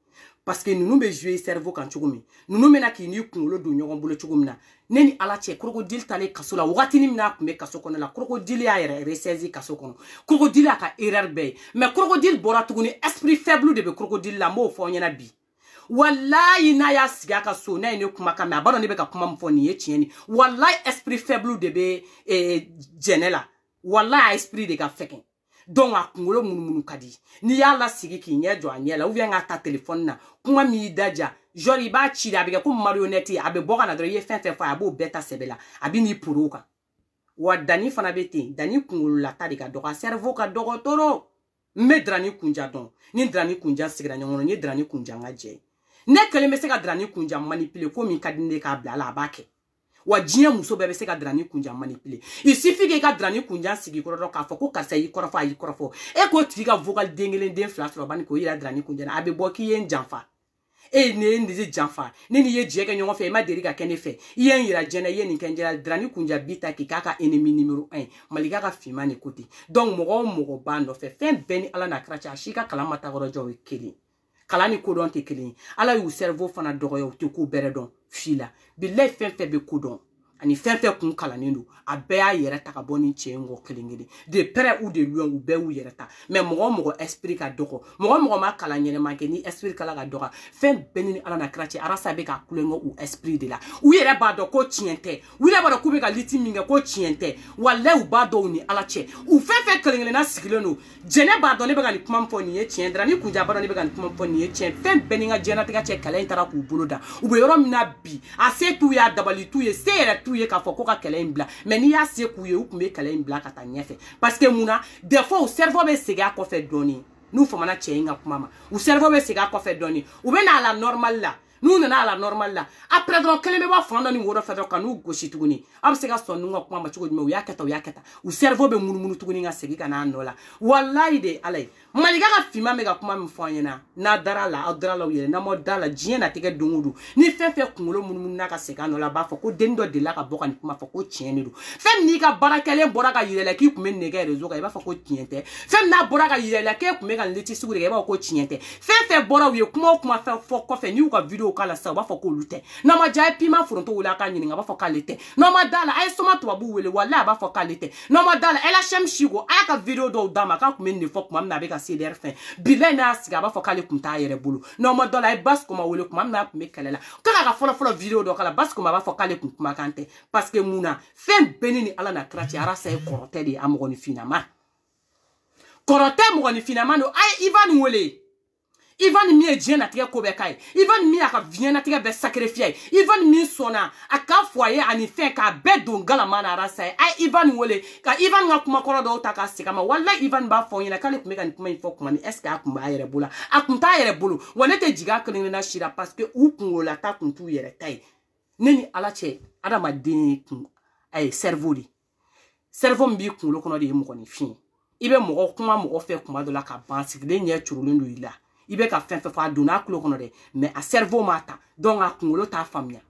Parce que nous be jouer cerveau kan chugumi. Nous mena ki ni kunlo do nyogon bolo chugumna. Neni ala che crocodile tale kasola wakati ni mina kume kasokona la crocodile ya resezi kasokono crocodile aka erreur be mais crocodile bora tuguni esprit faible de be crocodile la mo fo nyana bi wallahi na ya siga ka so na ene kuma ka me abado ne be ka kuma mfo ni echieni wallahi esprit faible de be genela wallahi esprit de ka feken donc akungolo munumunu kadi ni ya la sigi ki nyejo anyela ou vient ata téléphone na kuma mi daja jori ba chiri abike ko marionnette abe boka na dro ye fin fa abo beta sebela abi ni puruka wa dani fana bete dani kungulu la ta de ka doka cerveau ka dogo toro me drani kunja don ni drani kunja sigra nyono ni drani kunja ngaje ne kelen be se ka drani kunja manipuler ko min kadinde ka bla la bake wa diɲɛ muso bɛɛ bɛ se ka drani kunja manipuler il suffit que ka drani kunja sigi kɔrɔ k'a fɔ ko karisa y'i kɔrɔfɔ a y'i kɔrɔfɔ e ko tigi ka vocal den kelen den fila sɔrɔ bani ko yira drani kunja a bɛ bɔ k'i ye n janfa e ne ye janfa ne ni ye jɛ kɛ ɲɔgɔn fɛ i ma deli ka kɛ ne fɛ i ye n yira jɛnɛ i ye nin kɛ n jɛra drani kunja bi ta k'i k'a ka ennemi numéro 1 malika ka finman de ko ten donc mɔgɔ o mɔgɔ b'a nɔfɛ fɛn bɛɛ ni ala n'a kira cɛ a si ka kalan ma taa yɔrɔ jɔ o ye kelen kalan ni kodɔn tɛ kelen ye ala y'u cerveau fana dɔgɔya u tɛ ko bɛrɛ dɔn fi la bilayi fɛn fɛn bɛ kodɔn ani fɛn fɛn kun kalannen don a bɛɛ y'a yɛrɛ ta ka bɔ ni cɛ in kɔ kelen kelen de près ou de loin u bɛɛ y'u yɛrɛ ta mais mɔgɔ o mɔgɔ esprit ka dɔgɔ mɔgɔ o mɔgɔ ma kalan ɲɛnɛma kɛ ni esprit kala ka dɔgɔ fɛn bɛɛ ni ala na kira cɛ arasa bɛ ka kulonkɛ u esprit de la u yɛrɛ b'a dɔn ko tiɲɛ tɛ u yɛrɛ b'a dɔn k'u bɛ ka liti min kɛ ko tiɲɛ tɛ walayi u b'a dɔn u ni ala cɛ u fɛn fɛn kelen kelenna sigilen don jɛnɛ b'a dɔn ne bɛ ka nin kuma min fɔ nin ye tiɲɛ dara ni kunja b'a dɔn ne bɛ ka nin kuma min fɔ nin ye tiɲɛ fɛn bɛɛ ni ka diɲɛlatigɛ cɛ kɛlɛ in taara k'u bolo da u bɛ yɔrɔ min na bi a se t'u ye a dabali t'u ye se yɛrɛ t'u ye k'a fɔ ko ka kɛlɛ in bila mais n'i y'a se k'u ye u tun bɛ kɛlɛ in bila ka taa ɲɛfɛ parce que mun na des fois u cerveau bɛ segin a kɔfɛ dɔɔni n'u famana cɛ in ka kuma ma u cerveau bɛ segin a kɔfɛ dɔɔni u bɛ na a la normal la n'u nana a la normal la après dɔrɔn kelen bɛ bɔ fan dɔ ni woro fɛ dɔrɔn ka n'u gosi tuguni a bɛ se ka sɔn n'u ka kuma ma cogo jumɛn u y'a kɛ tan u y'a kɛ tan u cerveau bɛ munumunu tuguni ka segin ka n'a nɔ la walayi de ala ye malika ka finman bɛ ka kuma min fɔ an ɲɛna n'a dara la aw dara la u yɛrɛ n'a ma da la diɲɛ natigɛ don o don ni fɛn fɛn kunkolo munumunu n'a ka segin a nɔ la a b'a fɔ ko den dɔ delila ka bɔ ka nin kuma fɔ ko tiɲɛ de don fɛn min n'i ka baarakɛlen bɔra ka yirɛ la k'i tun bɛ nɛgɛ réseau kan i b'a fɔ ko tiɲɛ tɛ fɛn min n'a bɔra ka yirɛ la k'e tun bɛ ka liti sugu de kɛ i b'a fɔ ko tiɲɛ tɛ fɛn fɛn bɔra u ye kuma o kuma fɛn fɔ kɔfɛ n'i y'u ka vidéo k'a la sisan u b'a fɔ k'olu tɛ n'a ma diya a ye piment foronto wele a k'a ɲininka a b'a fɔ k'ale tɛ n'a ma da la a ye soma tubabu wele walayi a b'a fɔ k'ale tɛ n'a ma da la LHM Chico a y'a ka vidéo dɔw d'a ma k'a tun bɛ nin de fɔ tuma min na a bɛ ka CDR fɛn bilayi n'a y'a sigi a b'a fɔ k'ale tun t'a yɛrɛ bolo n'a ma da la a ye Basikoma wele tuma min na a tun bɛ kɛlɛ la k'a ka fɔlɔ vidéo dɔ k'a la Basikoma b'a fɔ k'ale tun kumakan tɛ parce que mun na fɛn bɛɛ ni ala na kira cɛ arasa ye kɔrɔtɛ de ye a mɔgɔninfinnama kɔrɔtɛ mɔgɔninfinnama don a ye Ivan wele Ivan min ye diɲɛ natigɛ ko bɛɛ k'a ye Ivan min y'a ka diɲɛ natigɛ bɛɛ sacrifié ye Ivan min sɔnna a k'a fɔ a ye ani fɛn k'a bɛɛ don galama na arasa ye a ye Ivan wele ka Ivan ka kumakɔrɔ dɔw ta k'a segin a ma walayi Ivan b'a fɔ ɲɛna k'ale tun bɛ ka nin kuma in fɔ kuma min est ce que a tun b'a yɛrɛ bolo a tun t'a yɛrɛ bolo wa ne tɛ jigin a kelen kelenna si la parce que u kunkola ta tun t'u yɛrɛ ta ye ne ni ala cɛ adamaden kun a ye cerveau de cerveau min b'i kunkolo kɔnɔ de ye mɔgɔninfin i bɛ mɔgɔ kuma mɔgɔ fɛ kuma dɔ la ka ban sigilen ɲɛ curulen don i la i bɛ ka fɛn fɛn fɔ a donna a tulo kɔnɔ dɛ mais a cerveau m'a ta donc a kunkolo t'a faamuya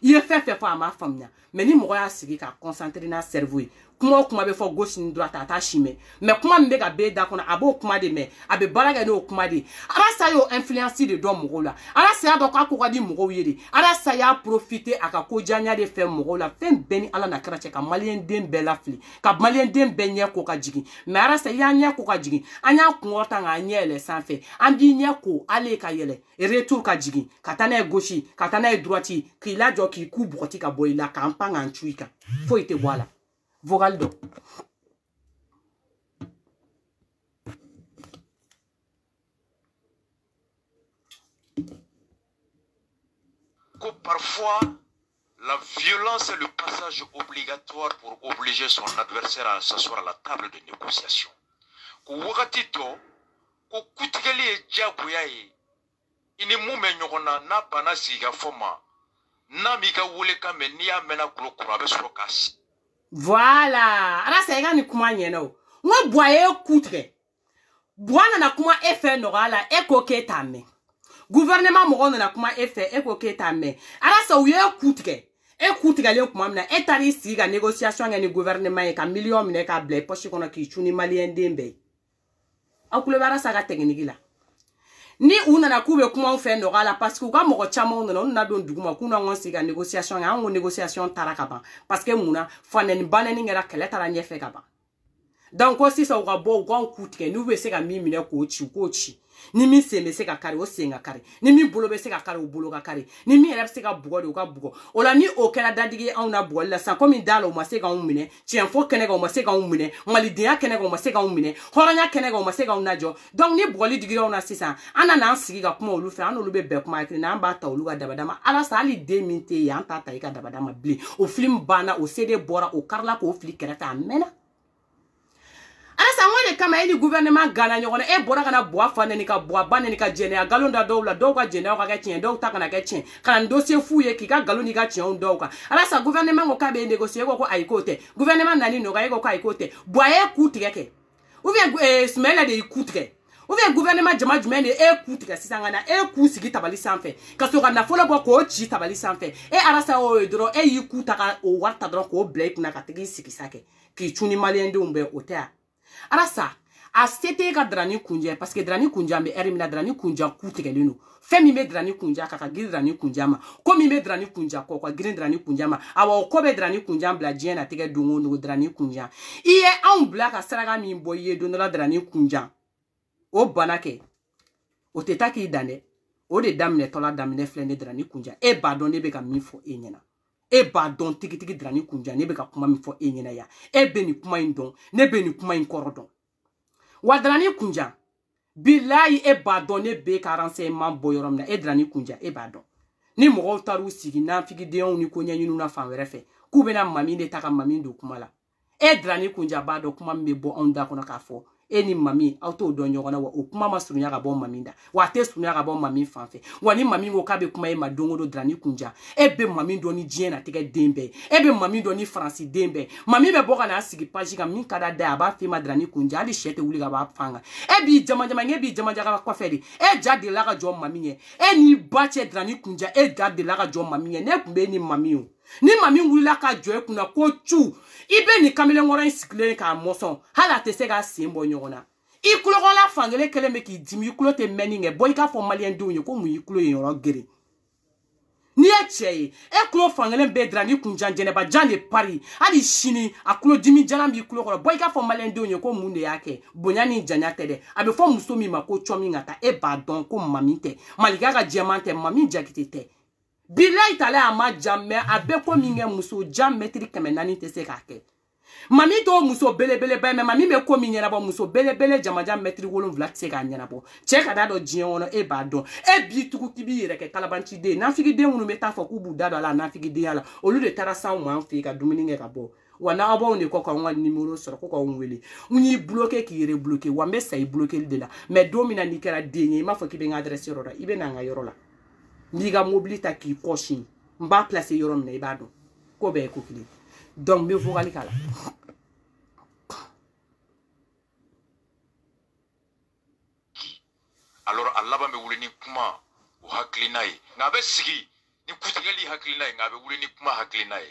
i ye fɛn fɛn fɔ a m'a faamuya mais ni mɔgɔ y'a sigi ka concentrer n'a cerveau ye kuma o kuma bɛ fɔ gauche ni droite a t'a si mɛn mais kuma min bɛ ka b'e da kɔnɔ a b'o kuma de mɛn a bɛ baara kɛ n'o kuma de ye arasa y'o influence de dɔn mɔgɔw la arasa y'a dɔn k'a ko ka di mɔgɔw ye de arasa y'a profiter a ka ko janya de fɛ mɔgɔw la fɛn bɛɛ ni ala na kira cɛ ka maliyɛn den bɛɛ lafili ka maliyɛn den bɛɛ ɲɛ ko ka jigin mais arasa i y'a ɲɛ ko ka jigin an y'a kunkɔrɔta k'a ɲɛ yɛlɛ sanfɛ an b'i ɲɛ ko ale ka yɛlɛ retour ka jigin ka taa n'a ye gauche ka taa n'a ye droite k'i lajɔ k'i ku bɔgɔti ka bɔ i la k'an pan k'an cu i kan foyi tɛ bɔ a la vocal dɔ que parfois la violence est le passage obligatoire pour obliger son adversaire à s'asseoir à la table de négociation. Ko wakati to ko kutigeli e jagoya ye ini mume nyogona na bana siga foma na mi ka wole ka me ni amena kulo kura be soro kasi. Voilà, ala sa ega ni kuma nyena o ngo boye kutre bwana na kuma efe no ala eko ke tame gouvernement mo na kuma efe eko ke tame ala sa uye kutre e kutre le kuma na etari siga négociation ngani gouvernement e ka million mine ka ble poche kono ki chuni malien dembe akulo bara sa ga technique la ni una na kube kuma fe no ala parce que ka mo chama no na don duguma kuna ngon siga négociation nga ngo négociation taraka parce que muna fanen baneni ngera kele tara nyefe ka ba donc aussi ça ga bo gon kutre ni we se ka mi mine ko chi ni mi se me se ka kare o se nga kare ni mi bolo be se ka kare o bolo ka kare ni mi era se ka bugo de o ka bugo o la ni o kera dadigi an na bugo la san comme dalo o ma se ka un mine tien fo kene ga o ma se ka un mine malidia kene ga o ma se ka un mine horanya kene ga o ma se ka un najo donc ni bugo li digi on na sisa ana na sigi ga kuma olu fe an olu be be kuma kire na ba ta olu ga dabadama ala sa ali 2000 ya anta ta ika dabadama bli o film bana o CD bora o karla ko fli kerata mena ala sa ngone kama e ni gouvernement gana nyogona e bora kana boa fane ni ka boa bane ni ka jene a galon da dowla dow ka jene ka tien dow ta kana ka tien kana dossier fouye ki ka galon ni ka tien dow ka ala sa gouvernement ko ka be négocier ko ay côté gouvernement nani no ga ko ay côté boa e kutige ke ou bien smela de kutige ou bien gouvernement jama jumene e kutige sisangana e kusigi tabali sanfé ka so kana fola bo ko chi tabali sanfé e ala sa o dro e yi kutaka o warta dro ko blake na ka tigi sikisake ki chuni malien de umbe otea arasa a sete ka drani kunja parce que drani kunja me erimina drani kunja kutegelino femi me drani kunja kaka giri drani kunja ma komi me drani kunja ko kwa giri drani kunja ma awa ko be drani kunja bla jena tege dongo no drani kunja iye an bla ka saraga mi boye donala drani kunja o banake o teta ki dane o de damne tola damne flene drani kunja e ba don ne be ka mi fo enyena e ba don tigi tigi drani kunja ne be ka kuma mi fo enyena ya e be ni kuma indon ne be ni kuma in korodon wa drani kunja billahi e ba don ne be ka renseignement boyorom na e drani kunja e ba don ni mo taru sigi na figi de on ni ko nyanyinu na fan were fe ku be na mami ne taka mami do kuma la e drani kunja ba do kuma me bo on da kono ka fo eni mami auto do nyogona wa o kuma masunya ga bon maminda wa te sunya ga bon mami fanfe wani mami ngo kabe kuma e madongo do drani kunja ebe mami do ni jiena tege dembe ebe mami do ni franci dembe mami be boka na sigi page ga min kada da ba fi madrani kunja ali shete wuli ga ba fanga ebi jama jama ngebi jama jaga kwa fedi e jade la ga jo mami nye eni bache drani kunja e jade la ga jo mami nye ne kumbe ni mami o ni mami wulila ka joe kuna ko chu ibe ni kamele ngora isikle ka moson hala te se ga simbo nyona ikulo la fangele kele me ki dimi ikulo te meninge boy ka fo malien do nyo ko mu ikulo yoro gere ni eche e kulo fangele be drani kunja jene ba jane pari ali shini akulo dimi jana mi ikulo ko boy ka fo malien do nyo ko mu ne yake bonyani janya tede abe fo musomi mako chomi ngata e ba don ko mamite maliga ga diamante mami jakitete bila itala ama jamme abe ko minge muso jam metri kemenani te se kake mami to muso bele ba me mami me ko minyana ba muso bele jama jam metri wolon vla se ka nyana bo che ka dado jien wono e ba don e bi tuku kibi yere ke kalabanchi de na figi de wonu meta fo ku bu dado ala na figi de ala olu de tarasa mo an fi ka dumini nge ka bo wana abo ne ko ko wan numéro sur ko ko wele unyi bloquer ki yere bloquer wa me say bloquer de la mais domina ni kera denye ma fo ki be adresse yoro ibe na nga yoro la Liga mobilita ki koshin mba place yorom na ibado ko be ko kili donc me vogali kala alors Allah ba me wuli ni kuma o hakli nay nga be sigi ni kutigeli hakli nay nga be wuli ni kuma hakli nay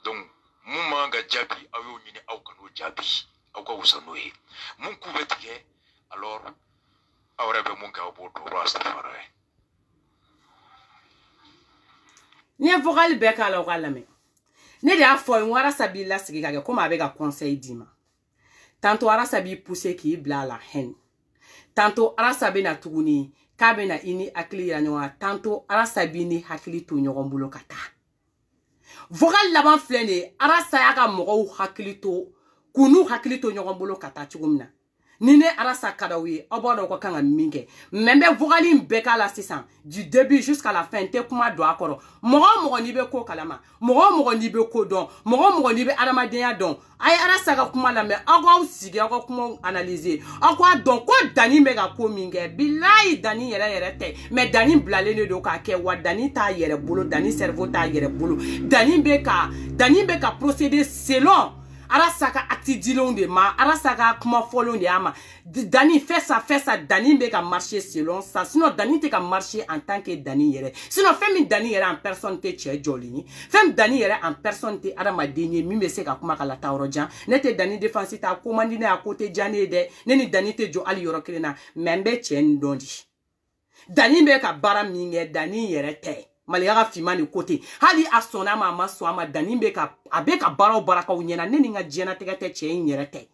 donc muma nga jabi ayo nyini aw kanu jabi aw ka usano yi mun ku betige alors awre be mun ka bo do rastafara ni vogal be kala o kala me ne de afo nwara sabi la sigi kage comme avec un conseil dima tanto ara sabi pousser ki bla la haine tanto ara sabi na tuguni kabe na ini akili ya nyoa tanto ara sabi ni hakili to nyogon bulo kata vogal laban flene ara saya ka mogo hakili to kunu hakili to nyogon bulo kata chugumna nine arasa kadawi obodo ko kanga minge membe vogali mbeka la 600 du début jusqu'à la fin te kuma do akoro mogo ni be ko kalama mogo ni be ko don mogo ni be aramadenya don ay arasa ka kuma la me ago sigi ago kuma analyser ago don ko dani mega ko minge billahi dani yere te mais dani blale ne do ka ke wa dani ta yere bolo dani cerveau ta yere bolo dani be ka procéder selon arasaka actidilon de ma arasaka kuma folon de ama dani fait ça dani be ka marcher selon ça sinon dani te ka marcher en tant que dani yere sinon femme dani yere en personne te che jolini femme dani yere en personne te arama denye mi me se ka kuma kala tawrojan nete dani défense ta commandine à côté jane de neni dani te jo ali yoro kelena membe che ndondi dani be ka bara minge dani yere te Maliaga fimani kote hali asona mama so ama danimbe ka abeka baro baraka unyena neni nga jena tegate che nyerete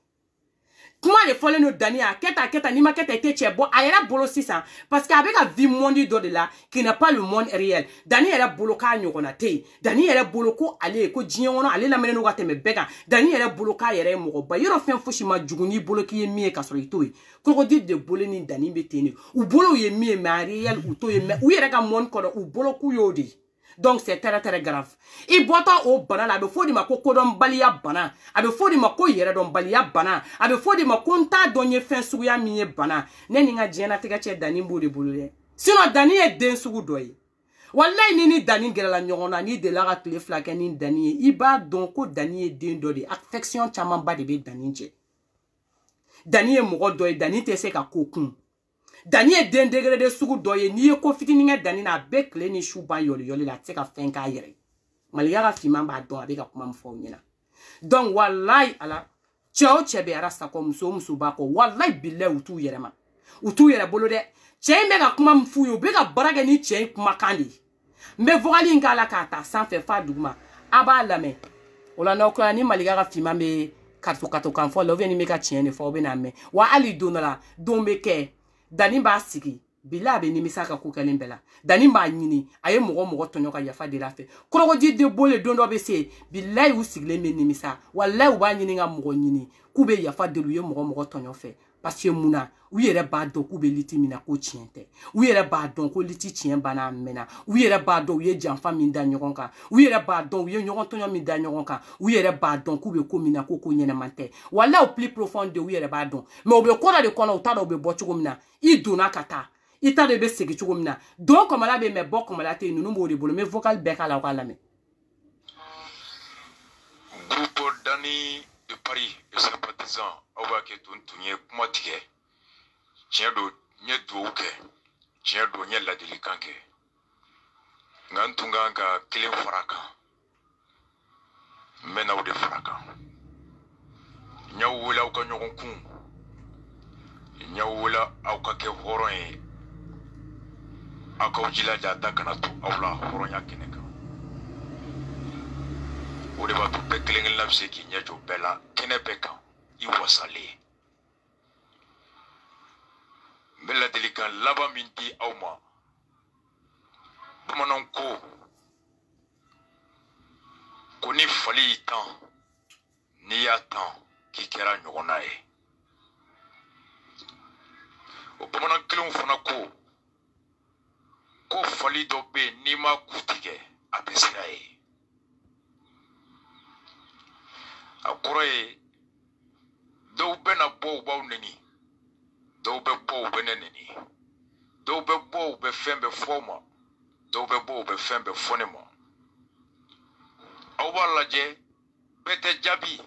kuma le fole no dania keta ni makete te che bo ayera bolo 600 parce que avec a vie monde do de là qui n'est pas le monde réel dani era bolo ka nyokona te dani era bolo ko ale ko jien wono ale la mene no gate me bega dani era bolo ka yere mo ba yoro fen fushi ma juguni bolo ki yemi ka so itoy ko dit de bolo ni dani beteni u bolo yemi ma réel u to yemi u yere ka monde ko u bolo ku yodi Donc c'est très très grave. I bota o bana la be fodi ma ko kodon baliya bana. Abe fodi ma ko yere don baliya bana. Abe fodi ma ko nta donye fen suguya miye bana. Ne ni nga jena tega che dani mbuli bulule. Sinon dani e den sugu doye. Wallahi ni dani gerala nyongona ni de la ga tele flake ni dani i ba don ko dani e den do de affection chaman ba de be dani je. Dani e mogo doye dani te se ka kokun. Dani e den degré de sugu doye ni e ko fitini nga dani na be kle ni shuban yoli la te ka fen ka yere. Maliya ga fiman ba don abe ka kuma mfo nyina. Donc wallahi ala chao chebe arasta ko muso ba ko wallahi billahi utu yere ma. Utu yere bolo de che me ka kuma mfu yo be ka barage ni che kuma kandi. Me vogali ngala ka ta san fe fa duguma aba lame. Ola no ko ni maliya ga fiman be kato kan fo lo veni me ka tiene fo be na me. Wa ali donala don be ke dani ba sigi bila be ni misaka ko kalen bela dani ba nyini aye mogo tonyo ka yafa de la fe korogo di de bole dondo be se billahi u sigle me ni misa wallahi u ba nyini nga mogo nyini ku be yafa de lu ye mogo tonyo fe parce que muna u yere ba do ku be liti mina ko tiente u yere ba don ko liti tien bana mena u yere ba do u ye janfa min da nyogon kan u yere ba don u ye nyogon tonyo min da nyogon kan u yere ba don ku be ko mina ko nyene mante wallahi au plus profond de u yere ba don mais o be ko na de kono u ta do be bo chugo mina i dona kata ita de be segi chugo mina donc comme la be me bo comme la te nunu mo de bolo me vocal be kala ko la me Groupe Dani de Paris et sympathisants awa ke tunye kuma tige tiɲɛ do nye duwawu kɛ tiɲɛ do nye ladilikan kɛ nka n tun kan ka kelen fara kan n bɛ n'aw de fara kan n y'aw wele aw ka ɲɔgɔn kun n y'aw wele aw ka kɛ hɔrɔn ye aw k'aw jilaja da kana to aw la hɔrɔnya kɛnɛ kan o de b'a to bɛɛ kelen kelenna bɛ se k'i ɲɛ jɔ bɛɛ la kɛnɛ bɛɛ kan i wasalen n bɛ ladilikan laban min di aw ma bamananw ko ni fali y'i tan n'i y'a tan k'i kɛra ɲɔgɔnna ye o bamanan kelenw fana ko fali dɔ bɛ yen n'i ma ku tigɛ a bɛ sira ye a kɔrɔ ye dɔw bɛna bɔ u b'aw neni dɔw bɛ bɔ u bɛ ne neni dɔw bɛ bɔ u bɛ fɛn bɛɛ fɔ ma dɔw bɛ bɔ u bɛ fɛn bɛɛ fɔ ne ma aw b'a lajɛ bɛɛ tɛ jaabi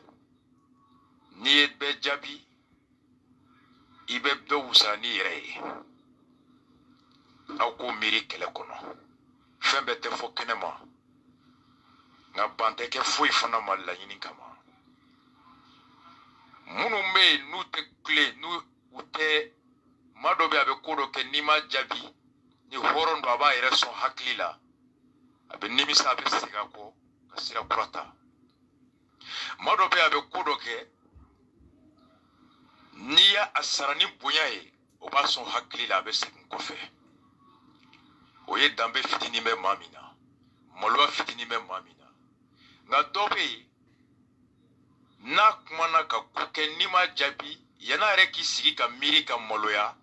n'i ye bɛɛ jaabi i bɛ dɔ wusa n'i yɛrɛ ye aw k'o miiri kɛlɛ kɔnɔ fɛn bɛɛ tɛ fɔ kɛnɛ ma nka ban tɛ kɛ foyi fana ma laɲini kama minnu bɛ yen n'u tɛ tile n'u tɛ maa dɔ bɛ a bɛ ko dɔ kɛ n'i ma jaabi ni hɔrɔn don a b'a yɛrɛ sɔn hakili la a bɛ nimisa a bɛ segin a kɔ ka sira kura ta maa dɔ bɛ yen a bɛ ko dɔ kɛ n'i y'a sara ni bonya ye o b'a sɔn hakili la a bɛ segin kɔfɛ o ye danbe fitinin bɛ maa min na maloya fitinin bɛ maa min na nka dɔ bɛ yen n'a kumana ka ko kɛ n'i ma jaabi yan'a yɛrɛ k'i sigi ka miiri ka maloya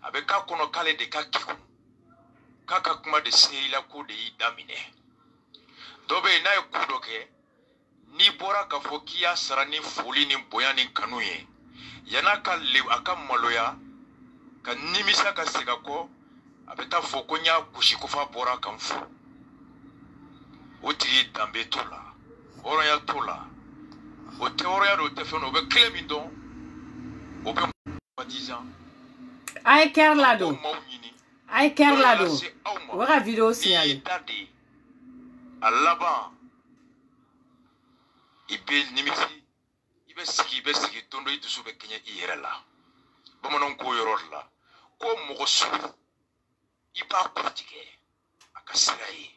a bɛ k'a kɔnɔ k'ale de ka kekun k'a ka kuma de seri la ko de y'i daminɛ dɔ bɛ yen n'a ye ko dɔ kɛ n'i bɔra k'a fɔ k'i y'a sara ni foli ni bonya ni kanu ye yan'a ka a ka maloya ka nimisa ka segin a kɔ a bɛ taa fɔ ko n y'a gosi ko f'a bɔra ka n fo o tigi danbe t'o la hɔrɔnya t'o la o tɛ hɔrɔnya don o tɛ fɛn dɔ o bɛ kelen min dɔn o bɛ sympathisant a ye kɛri la don a ye kɛri la don o bɛ ka video signalé a laban i bɛ nimisi i bɛ sigi don dɔ i dusu bɛ kɛɲɛ i yɛrɛ la bamananw k'o yɔrɔ de la ko mɔgɔ sugu i b'a kɔrɔtigɛ a ka sira ye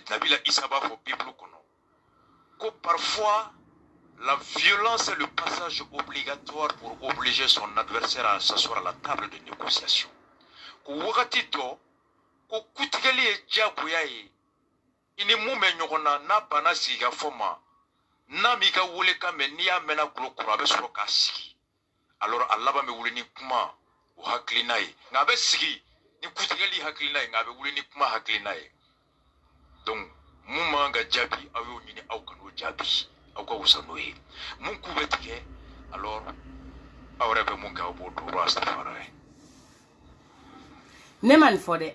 Nabila Issa b'a fɔ Bible kɔnɔ ko parfois la violence est le passage obligatoire pour obliger son adversaire à s'asseoir à la table de négociation. Ko wagati dɔ ko kutigɛli ye diyagoya ye i ni mun bɛ ɲɔgɔn na n'a banna sigi ka fɔ ma n'a m'i ka wele kan mɛn n'i y'a mɛnna gulo kɔrɔ a bɛ sɔrɔ k'a sigi alors a laban bɛ wuli ni kuma o hakilina ye nka a bɛ sigi ni kutigɛli hakilina ye nka a bɛ wuli ni kuma hakilina ye Donc, mun manga jabi ayo nyini au kanu jabi au ka usanoye mun kubetike alors awre be mun ka bo do rastafara ne man fo de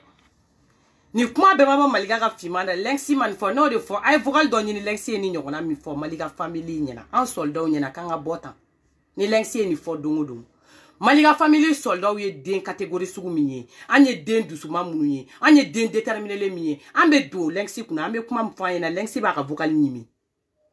ni kuma be mama maliga ka fimanda lengsi man fo no de fo ay vocal do ni lengsi ni nyogona mi fo maliga family nyina an soldat nyina kanga botan ni lengsi ni fo dungu maliga family soldat ye den catégorie sugu minye anye den dusuma munye anye den déterminé le minye ambe do lengsi kuna ambe kuma mfa na lengsi ba ka vocal nyimi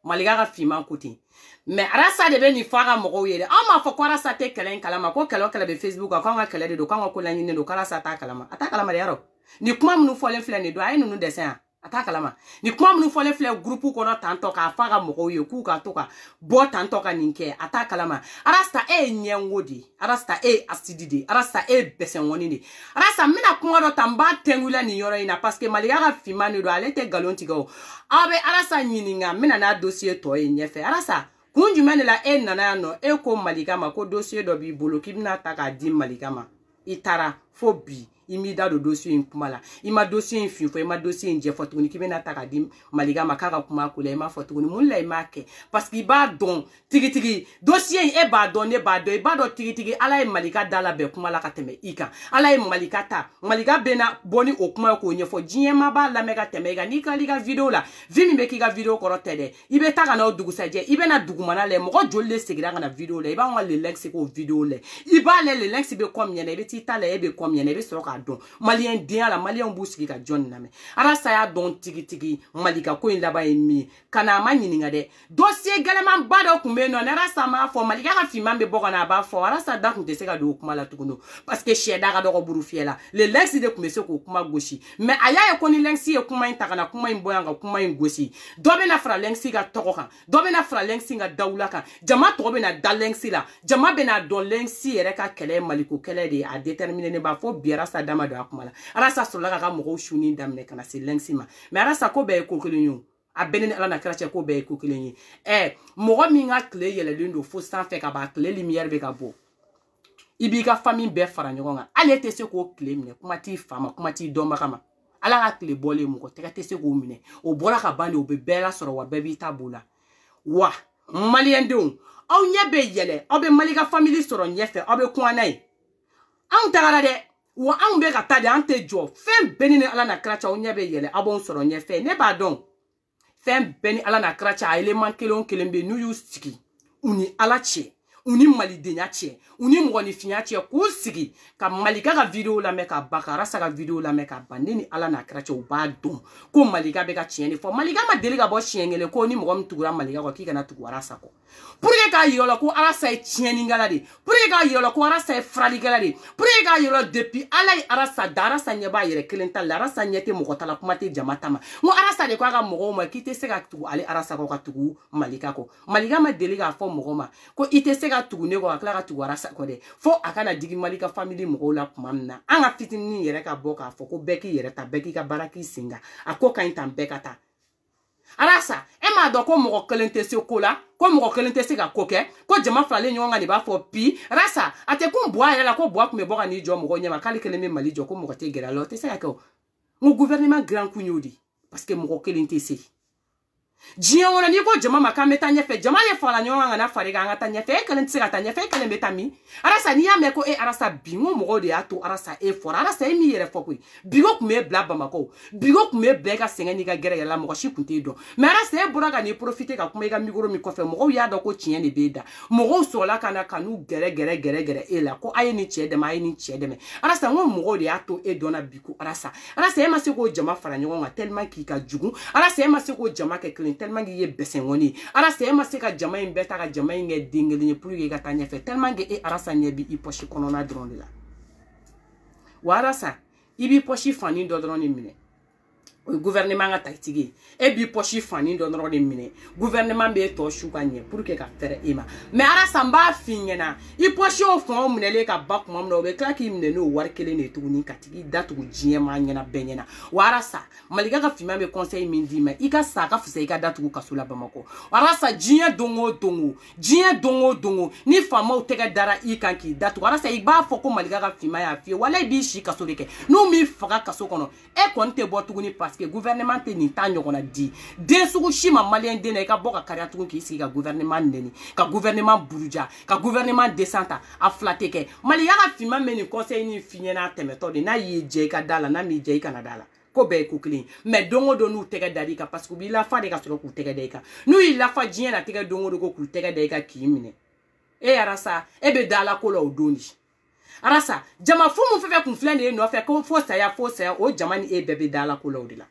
maliga ka fima côté mais arasa de be ni fara mogo yele ama fo ko arasa te kelen kalama ko kelo kala be Facebook ko nga kala de do ko nga ko la nyine do kala sa ta kalama ata kalama de yaro ni kuma munu fo len fle ni do ay nunu dessin ata kalama ni kuma munu fo len fle groupe ko no tanto ka fara mogo ye ku ka to ka bo tanto ka ninke ata kalama arasta nyengodi arasta acidide arasta besen woni ni arasta mina kuma do tamba tengula ni yoro ina parce que maliga ka fima ni do alete galonti go abe arasta nyininga mina na dossier to nyefe arasta kunjumene la nana no ko maligama ko dossier do bi bolo kibna taka di maligama itara fobi imida do dossier impumala ima dossier info ima dossier nje fotuni kibena taka di maligama kaka kuma kula ima fotuni mulla imake parce que ba don tigi dossier e ba don ne ba do e ba do tigi ala e malika dala be kuma la kateme ika ala e malika ta malika bena boni okuma ko nye fo jiema ba la mega temega ni ka liga video la vimi be kiga video ko rotede ibe taka na odugu saje ibe na dugumana le mo jolle segira na video le iba ngwa le lex ko video le iba le lex be kom nyene be tita le be kom nyene be soro ka don malien dia la malien busiki ka john na me arasa ya don tigi malika ko inlaba emi kana ma nyininga de dossier galeman bado kumbe no arasa ma fo malika ka fima be boka na ba fo arasa da kun te se ka do kuma la tukuno parce que sheda ka do ko buru fiela le lex de kumbe se ko kuma goshi mais aya e ko ni lex e kuma intaka na kuma imboyanga kuma ingoshi dobe na fra lex ga toko kan dobe na fra lex ga dawla kan jama to be na dalensi la jama be na don lex ere ka kele maliko kele de a déterminer ne ba fo biara sa dama do akumala arasa sola ka mo shuni damne kana se lex ma mais arasa ko be ko kelenyo a benene ala na krache ko be ko kelenyi mo mi nga clé yele lindo fo sans fait ka ba clé lumière be ka bo ibi ka famille be fara nyoga ale te se ko clé mine kuma ti fama kuma ti domba kama ala ka clé bolé mo ko te ka te se ko mine o bola ka bani o be bela soro wa bebi tabula wa malien dun aw nyebe yele aw be malika family soro nyefe aw be kwanai an tagara de wa an be ka tade an te jo fem benine ala na kracha aw nyebe yele abon soro nyefe ne ba don fem beni ala na kracha element kelon kelembe nu yu siki uni ala che uni malidenya che uni mgoni finya che ku sigi ka malika ka video la me ka bakara sa ka video la me ka bandini ala na kracha u ba don ko malika be ka chieni fo malika ma deli ka bo chiengele ko ni mgom tugura malika ko kika na tugura sa ko pour que ka yola ko ala sa chieni ngala de pour que ka yola ko ala sa frali ngala de pour que ka yola depuis ala ara sa dara sa nyeba yere kelenta la ara sa nyete mo ko tala kuma te jamatama mo ara sa de ko ga mo ma kite se ka tugu ale ara sa ko ka tugu malika ko malika ma deli ka fo mo ma ko ite se ka tugu ne ko akla ka tugu ara sa ko de fo akana digi malika family mo la kuma na anga fitini yere ka boka fo ko beki yere ta beki ka baraki singa akoka intan bekata arasa ma do ko mo kelente se ko la ko mo kelente se ka koke ko jama flale nyonga ni ba fo pi rasa ate ko boa yela ko boa kume boka ni jo mo nyama kali keleme mali jo ko mo te gera lo te se ka mo gouvernement grand kunyodi parce que mo kelente se Jia wona ni ko jama makameta nyefe jama ye fala nyonga na fariga ngata nyefe kelen tsira ta nyefe kelen betami arasa ni ya meko arasa bingo mo de ato arasa fora arasa mi yere fokui bigo kume bla bamako bigo kume blega senga ni ga gere yala mo shi kunte do mais arasa buraga ni profiter ka kuma ga migoro mi kofe mo ya do ko chien ne beda mo so la kana kanu gere ela ko aye ni chede ma aye ni chede me arasa mo de ato dona biku arasa e ma se ko jama fara nyonga tellement ki ka jugu arasa e ma se ko jama ke tellement que ye besengoni arasa e ma se ka jama in beta ka jama in dingeli pour que ka tanya fe tellement que arasa nyebi i poche konona drone la wa arasa ibi poche fani do drone mine o gouvernement nga taitigi e bi poche fani do drone mine gouvernement be to shuka nye pour que ka faire ema mais arasa mba finyena i poche o fon mine le ka bak mom no be klaki mine no war kele ne tuguni katigi datu jiema nyena benyena wa arasa maliga ka fima me conseil mindi ma ika saka fusa ika datu kasula bamako arasa jinya dongo ni fama o tega dara ikanki datu arasa igba foko maliga ka fima ya fi wala bi shi kasoleke no mi faka kaso kono e konte bo tuguni pas parce que gouvernement te ni ta ɲɔgɔn na di den sugu si ma malien den na i ka bɔ ka kariya tugun k'i sigi ka gouvernement neni ka gouvernement buruja ka gouvernement descenta a fila tɛ kɛ maliya ka finma mɛ nin conseil ni fi ɲɛna tɛmɛtɔ de n'a y'i jɛ i ka da la n'a m'i jɛ i kana da la ko bɛɛ ye ko kelen mais don o don n'u tɛgɛ da i kan parce que u b'i lafa de ka sɔrɔ k'u tɛgɛ da i kan n'u y'i lafa diɲɛ na tɛgɛ don o don ko k'u tɛgɛ da i kan k'i minɛ e arasa e bɛ da la ko la o don di arasa jama fu mun fɛn kun filɛ nin ye nɔfɛ ko fo saya o jama ni e bɛɛ bɛ da la ko la o de la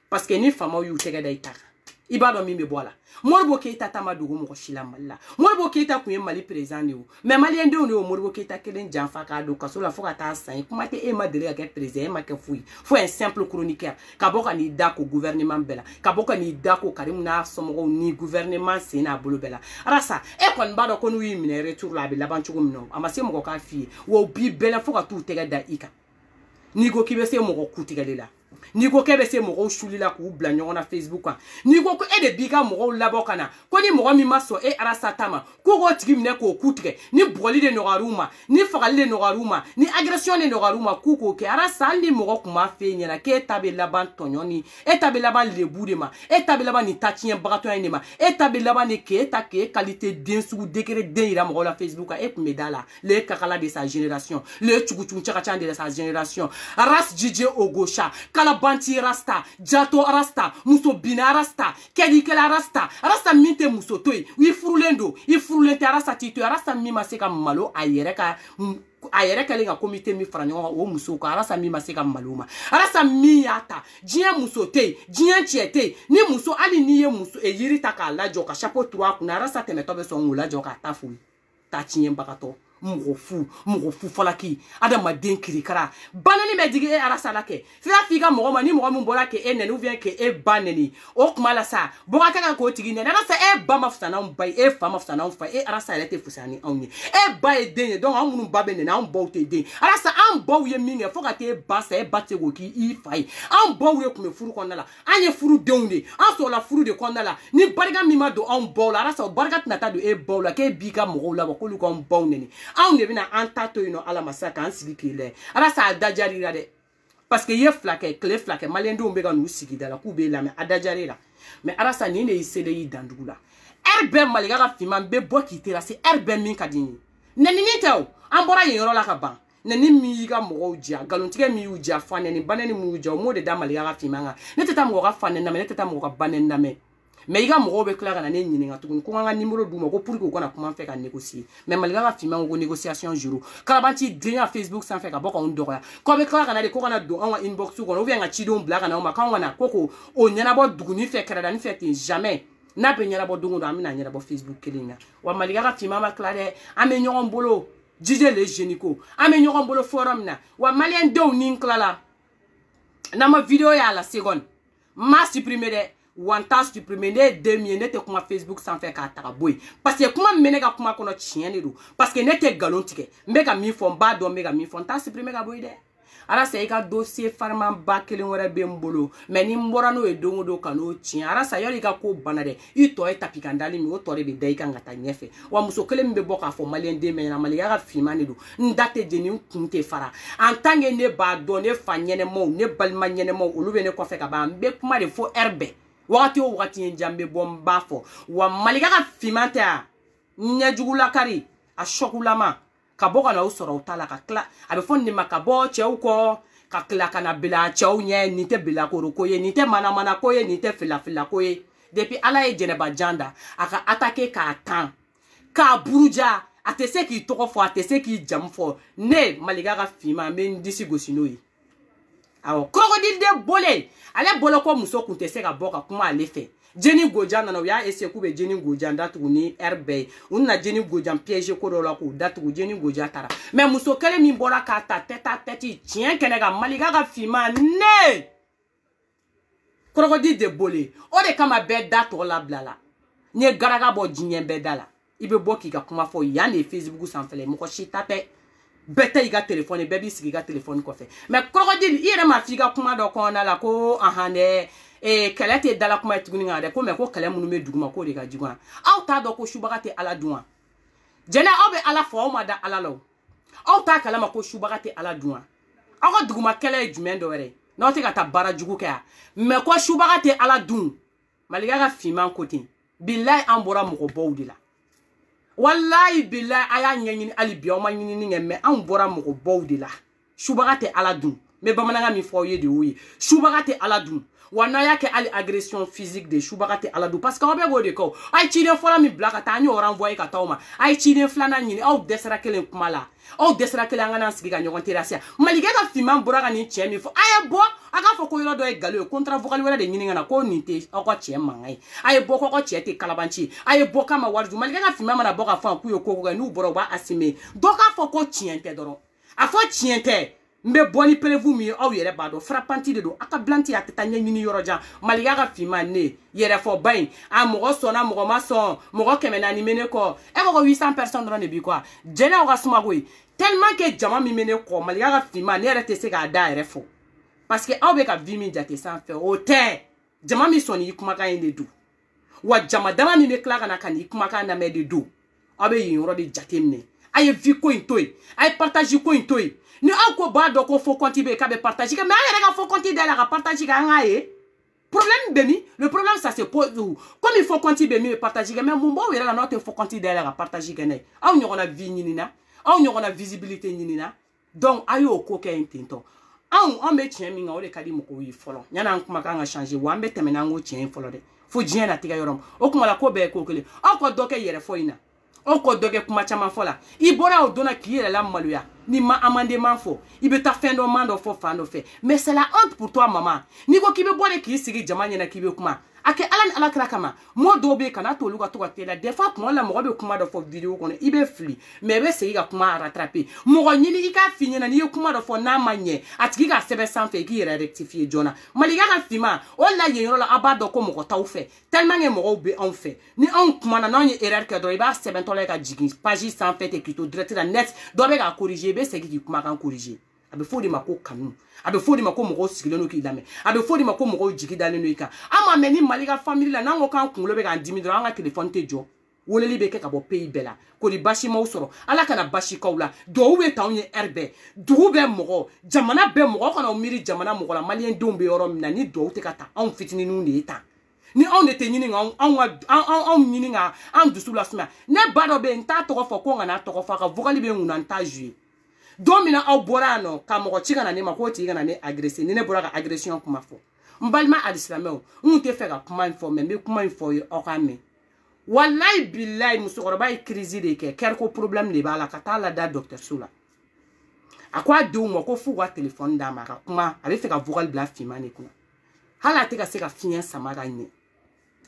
parce que ni famaw y'u tɛgɛ da i ta kan i b'a dɔn min bɛ bɔ a la Modibo Keita ta ma dogo mɔgɔ si la Mali la Modibo Keita kun ye Mali président de ye mais malien denw de y'o Modibo Keita kelen janfa k'a don kaso la fo ka taa san kuma tɛ e ma deli ka kɛ président e ma kɛ foyi fo un simple chroniqueur ka bɔ ka n'i da ko gouvernement bɛɛ la ka bɔ ka n'i da ko Karimu n'a somɔgɔw ni gouvernement sen n'a bolo bɛɛ la arasa e kɔni b'a dɔn ko n'u y'i minɛ retour la a bɛ laban cogo min na a ma se mɔgɔ k'a f'i ye wa o b'i bɛɛ la fo ka t'u tɛgɛ da i kan n'i ko k'i bɛ se mɔgɔ kutigɛli la n'i ko k'e bɛ se mɔgɔw suli la k'u bila ɲɔgɔn na Facebook kan n'i ko e de b'i ka mɔgɔw labɔ ka na ko ni mɔgɔ min ma sɔn e arasa ta ma ko k'o tigi minɛ k'o ku tigɛ ni bugɔli de nɔgɔyar'u ma ni fagali de nɔgɔyar'u ma ni agression de nɔgɔyar'u ma k'u k'o kɛ arasa hali ni mɔgɔ kun b'a f'e ɲɛna k'e ta bɛ laban tɔɲɔ ni e ta bɛ laban lebu de ma e ta bɛ laban nin ta tiɲɛbagatɔya de ma e ta bɛ laban ni k'e ta k'e qualité den sugu degré den yira mɔgɔw la Facebook kan e kun bɛ da la le kakala de sa génération le cugucugu cakacan de sa génération ras jije ogosha kalabanti rasta jato rasta muso bina rasta kedikela rasta min tɛ muso to yi i furulen don i furulen tɛ rasta ti to rasta min ma se ka malo a yɛrɛ kɛlen ka comité min fara ɲɔgɔn kan o muso ka rasta min ma se ka malo ma rasta min y'a ta diɲɛ muso tɛ yen diɲɛ cɛ tɛ yen ni muso hali n'i ye muso yiri ta k'a lajɔ ka chapeau turu a kunna rasta tɛmɛtɔ bɛ sɔn k'o lajɔ k'a ta fo ta tiɲɛbagatɔ mɔgɔ fu falaki adamaden kirikara banani bɛ digi e arasa la kɛ fira f'i ka mɔgɔ ma ni mɔgɔ min bɔra k'e nɛni ou bien k'e ba nɛni o kuma la sa bɔgɔ ka kan k'o tigi nɛni arasa e ba ma fisa n'anw ba ye e fa ma fisa n'anw fa ye e arasa yɛrɛ tɛ fisa ni anw ye e ba ye den ye donc anw minnu ba bɛ nɛni anw baw tɛ den arasa anw baw ye min kɛ fo ka t'e ba sa e ba tɛ k'o k'i fa ye anw baw de tun bɛ furu kɔnɔna la an ye furu denw de an sɔrɔla furu de kɔnɔna la ni barika min ma don anw baw la arasa o barika tɛna taa don e baw la k'e b'i ka mɔgɔw labɔ k'olu k'anw baw nɛni anw de bɛna an ta to yen nɔ ala ma sa k'an sigi k'i lajɛ arasa a dajarira dɛ parce que i ye fila kɛ tile fila kɛ maliyɛn denw bɛ ka n'u sigi da la k'u b'e lamɛn a dajarira mais arasa nin de y'i selen y'i dan dugu la ɛri bɛɛ malika ka finman bɛ bɔ k'i terase ɛri bɛɛ min ka di n ye nɛnini tɛ o an bɔra yen yɔrɔ la ka ban nɛni min y'i ka mɔgɔw diya nkalontigɛ min y'u diya fa nɛni ba nɛni min y'u diya o m'o de da malika ka finman kan ne tɛ taa mɔgɔ ka fa nɛni lamɛn ne tɛ taa mɔgɔ ka ba nɛni lamɛn mais i ka mɔgɔw bɛ tila ka na ne ɲininka tuguni ko n ka numéro d'u ma ko pour que u kana kuma n fɛ ka négocier mais malika ka finman ko négociation jour kalabanci dilen Facebook sanfɛ ka bɔ k'anw dɔgɔya k'aw bɛ tila ka na de ko kana don anw ka inbox kɔnɔ ou bien ka cidenw bila ka na aw ma k'anw ka na ko k'o ɲɛnabɔ duguni fɛ kɛrɛdani fɛ ten jamais n'a bɛ ɲɛnabɔ don o don an bɛna ɲɛnabɔ Facebook kelen in na wa malika ka finman ma tila dɛ an bɛ ɲɔgɔn bolo jije le jeune ko an bɛ ɲɔgɔn bolo forum na wa maliyɛn denw ni n tilala n'an ma video y'a la seconde ma supprimer dɛ wan t'a supprimer ne ye den min ye ne tɛ kuma Facebook sanfɛ k'a ta ka bɔ yen parce que kuma min bɛ ne ka kuma kɔnɔ tiɲɛ de don parce que ne tɛ nkalon tigɛ n bɛ ka min fɔ n b'a dɔn n bɛ ka min fɔ n t'a supprimer ka bɔ yen dɛ arasa i ka dossier fariman ba kelen wɛrɛ bɛ n bolo mais ni n bɔra n'o ye don o don ka n'o tiɲɛ arasa yɔrɔ i ka ko bana dɛ i tɔ ye tapikandali min o tɔ de bɛ da i kan ka taa ɲɛfɛ wa muso kelen min bɛ bɔ k'a fɔ maliyɛn den bɛ ɲɛna malika ka finman de don n da tɛ jeni n kun tɛ fara en tant que ne b'a dɔn ne fa ɲɛnɛmaw ne balima ɲɛnɛmaw olu bɛ ne kɔfɛ ka ban n bɛ kuma de fo heure bɛɛ wagati o wagati ye jan bɛ bɔ n b'a fɔ wa malika ka finman tɛ a ɲɛjugulakari a sɔkulama ka bɔ ka na o sɔrɔ o ta la ka tila a bɛ fɔ nin de ma ka bɔ cɛw kɔ ka tila ka na bila cɛw ɲɛ nin tɛ bilakoro ko ye nin tɛ manamana ko ye nin tɛ filafila ko ye depuis ala ye jɛnɛba jan da a ka attaquer k'a tan k'a buruja a tɛ se k'i tɔgɔ fɔ a tɛ se k'i jamu fɔ ne malika ka finman n bɛ n disi gosi n'o ye awɔ krokodiliden bɔlen ale bɔlen ko muso kun tɛ se ka bɔ ka kuma ale fɛ jeni gojan nana u y'a essayer k'u bɛ jeni gojan datugu ni heure bɛɛ ye u nana jeni gojan piège ko dɔ la k'u datugu jeni gojan taara mais muso kelen min bɔra k'a ta tête à tête tiɲɛ kɛnɛ kan malika ka finman ne krokodil de bɔlen o de kama bɛɛ da tɔgɔ labila la n ye garaka bɔ diɲɛ bɛɛ da la i bɛ bɔ k'i ka kuma fɔ yan de ye Facebook sanfɛla ye mɔgɔ si ta tɛ bɛɛ tɛ i ka téléphone bɛɛ b'i sigi i ka téléphone kɔfɛ mais krokodil i yɛrɛ ma f'i ka kuma dɔ kɔnɔna la ko ahan dɛ kɛlɛ tɛ dala kuma ye tuguni kan dɛ ko mais ko kɛlɛ minnu bɛ duguma k'o de ka jugu aw t'a dɔn ko subaga tɛ ala dun wa jɛnɛ aw bɛ ala fɔ aw ma da ala la o aw t'a kalama ko subaga tɛ ala dun wa aw ka duguma kɛlɛ ye jumɛn dɔ wɛrɛ n'aw tɛ ka taa baara jugu kɛ yan mais ko subaga tɛ ala dun maliga ka finman ko ten bilayi an bɔra mɔgɔbaw de la wallahi bilayi a y'a ɲɛɲini hali bi aw ma ɲinini kɛ mais an bɔra mɔgɔbaw de la subaga tɛ ala dun mais bamanankan min fɔ aw ye de y'o ye subaga tɛ ala dun wa n'a y'a kɛ hali agression physique de subaga tɛ ala dun parce que aw bɛ k'o de kɛ a ye ciden fɔlɔ min bila ka taa an y'o renvoyer ka taa aw ma a ye ciden filanan ɲini aw dɛsɛra kelen kuma la aw dɛsɛra kelen an ka n'an sigi ka ɲɔgɔn terrasser malikɛ ka finman bɔra ka nin cɛ min fɔ a ye bɔ a k'a fɔ ko yɔrɔ dɔ ye nkalon ye contrat vocal wɛrɛ de ɲini ka na ko nin tɛ aw ka cɛ mankan ye a ye bɔ k'aw ka cɛ tɛ kalabanci ye a ye bɔ k'a ma wari dun malikɛ ka finman mana bɔ ka fɔ k'u ye ko kɛ n'u bɔra u b'a assumer dɔ k'a fɔ ko tiɲɛ tɛ dɔrɔn a fɔ tiɲɛ tɛ n bɛ bɔ ni prévu min ye aw yɛrɛ b'a dɔn frappanti de don a ka blanti a tɛ taa ɲɛɲini yɔrɔ jan malikɛ ka finman ne yɛrɛfɔba in a mɔgɔ sɔnna mɔgɔ ma sɔn mɔgɔ 400 bɛ ne kɔ e ko 800 personnes dɔrɔn de bi quoi jɛnɛw ka suma koyi tellement que jama min bɛ ne kɔ malikɛ ka finman ne yɛrɛ tɛ se k'a da yɛrɛ fɔ parce que aw bɛ ka vie min jate sanfɛ o tɛ jama min sɔnni i kumakan in de don wa jama dama min bɛ tila ka na ka n'i kumakan lamɛn de don aw bɛ yen yɔrɔ de jate minɛ a ye vie ko in to yen a ye partage ko in to yen ni aw ko b'a dɔn ko faux compte bɛ yen k'a bɛ partage kɛ mais an yɛrɛ ka faux compte dayɛlɛ ka partage kɛ an k'a ye problème bɛ min le problème ça se pose comme faux compte bɛ min bɛ partage kɛ mais mun b'aw yɛrɛ la n'aw tɛ faux compte dayɛlɛ ka partage kɛ n'a ye aw ɲɔgɔnna vie ɲinina aw ɲɔgɔnna visibilité ɲinina donc a y'o ko kɛ yen ten tɔ an bɛ tiɲɛ min kan o de ka di mɔgɔw ye fɔlɔ yanni an kuma kan ka changer wa an bɛ tɛmɛ n'an ko tiɲɛ ye fɔlɔ dɛ fo diɲɛ latigɛ yɔrɔ ma o kuma la ko bɛɛ ye ko kelen aw ka dɔ kɛ yɛrɛfɔ in na aw ka dɔ kɛ kuma caman fɔ la i bɔra o donna k'i yɛrɛ la maloya ni ma amendement fɔ i bɛ taa fɛn dɔ man dɔ fɔ fan dɔ fɛ mais c'est la honte pour toi maman n'i ko k'i bɛ bɔ de k'i sigi jama ɲɛna k'i bɛ kuma a kɛ ala ni ala kira kama mɔgɔ dɔw bɛ yen kana to olu ka to ka teliya des fois kuma la mɔgɔ bɛ kuma dɔ fɔ vidéo kɔnɔ i bɛ fili mais i bɛ segin ka kuma rattraper mɔgɔ ɲini i k'a f'i ɲɛna n'i ye kuma dɔ fɔ n'a ma ɲɛ a tigi ka sɛbɛn sanfɛ i k'i yɛrɛ rectifier joona malikɛ ka finman o la yen yɔrɔ la a b'a dɔn ko mɔgɔ t'aw fɛ tellement que mɔgɔw bɛ anw fɛ ni anw kumana n'anw ye erreur kɛ dɔrɔn i b'a sɛbɛntɔ la ka jigin page sanfɛ ten k'i to direct la net dɔ bɛ k'a corriger i bɛ segin k'i kumakan corriger a bɛ fɔ o de ma ko kanu a bɛ fɔ o de ma ko mɔgɔw sigilen don k'i lamɛn a bɛ fɔ o de ma ko mɔgɔw jigi dalen don i kan an ma mɛn ni mali ka famille la n'an ko k'an kunkolo bɛ k'an dimi dɔrɔn an ka téléphone tɛ jɔ weleli bɛ kɛ ka bɔ pays bɛɛ la k'ori basi m'aw sɔrɔ ala kana basi k'aw la duwawu bɛ t'anw ye heure bɛɛ dugu bɛ mɔgɔ jamana bɛɛ mɔgɔ kana miiri jamana mɔgɔ la maliyɛn denw bɛ yɔrɔ min na ni duwawu tɛ ka ta anw fitininw de ye tan ni anw de tɛ ɲini ka anw ɲini ka an dusu lasumaya ne ba dɔ bɛ yen n t'a tɔgɔ fɔ ko n kana tɔgɔ fɔ a ka vocal bɛ n kunna n t'a jouer don min na aw bɔra yan nɔ ka mɔgɔ ci ka na ne ma k'o tigi ka na ne agresser ni ne bɔra ka agression kuma fɔ n balima alisilamɛw n kun tɛ fɛ ka kuma in fɔ mais n bɛ kuma in fɔ ye aw k'a mɛn walayi bilayi musokɔrɔba ye crise de kɛ kɛriko problème de b'a la ka taa lada dɔgɔtɔrɔso la a ko a denw ma ko f'u ka téléphone d'a ma a ka kuma a bɛ fɛ ka vocal bila finman de kunna hali a tɛ ka se ka fiɲɛ sama ka ɲɛ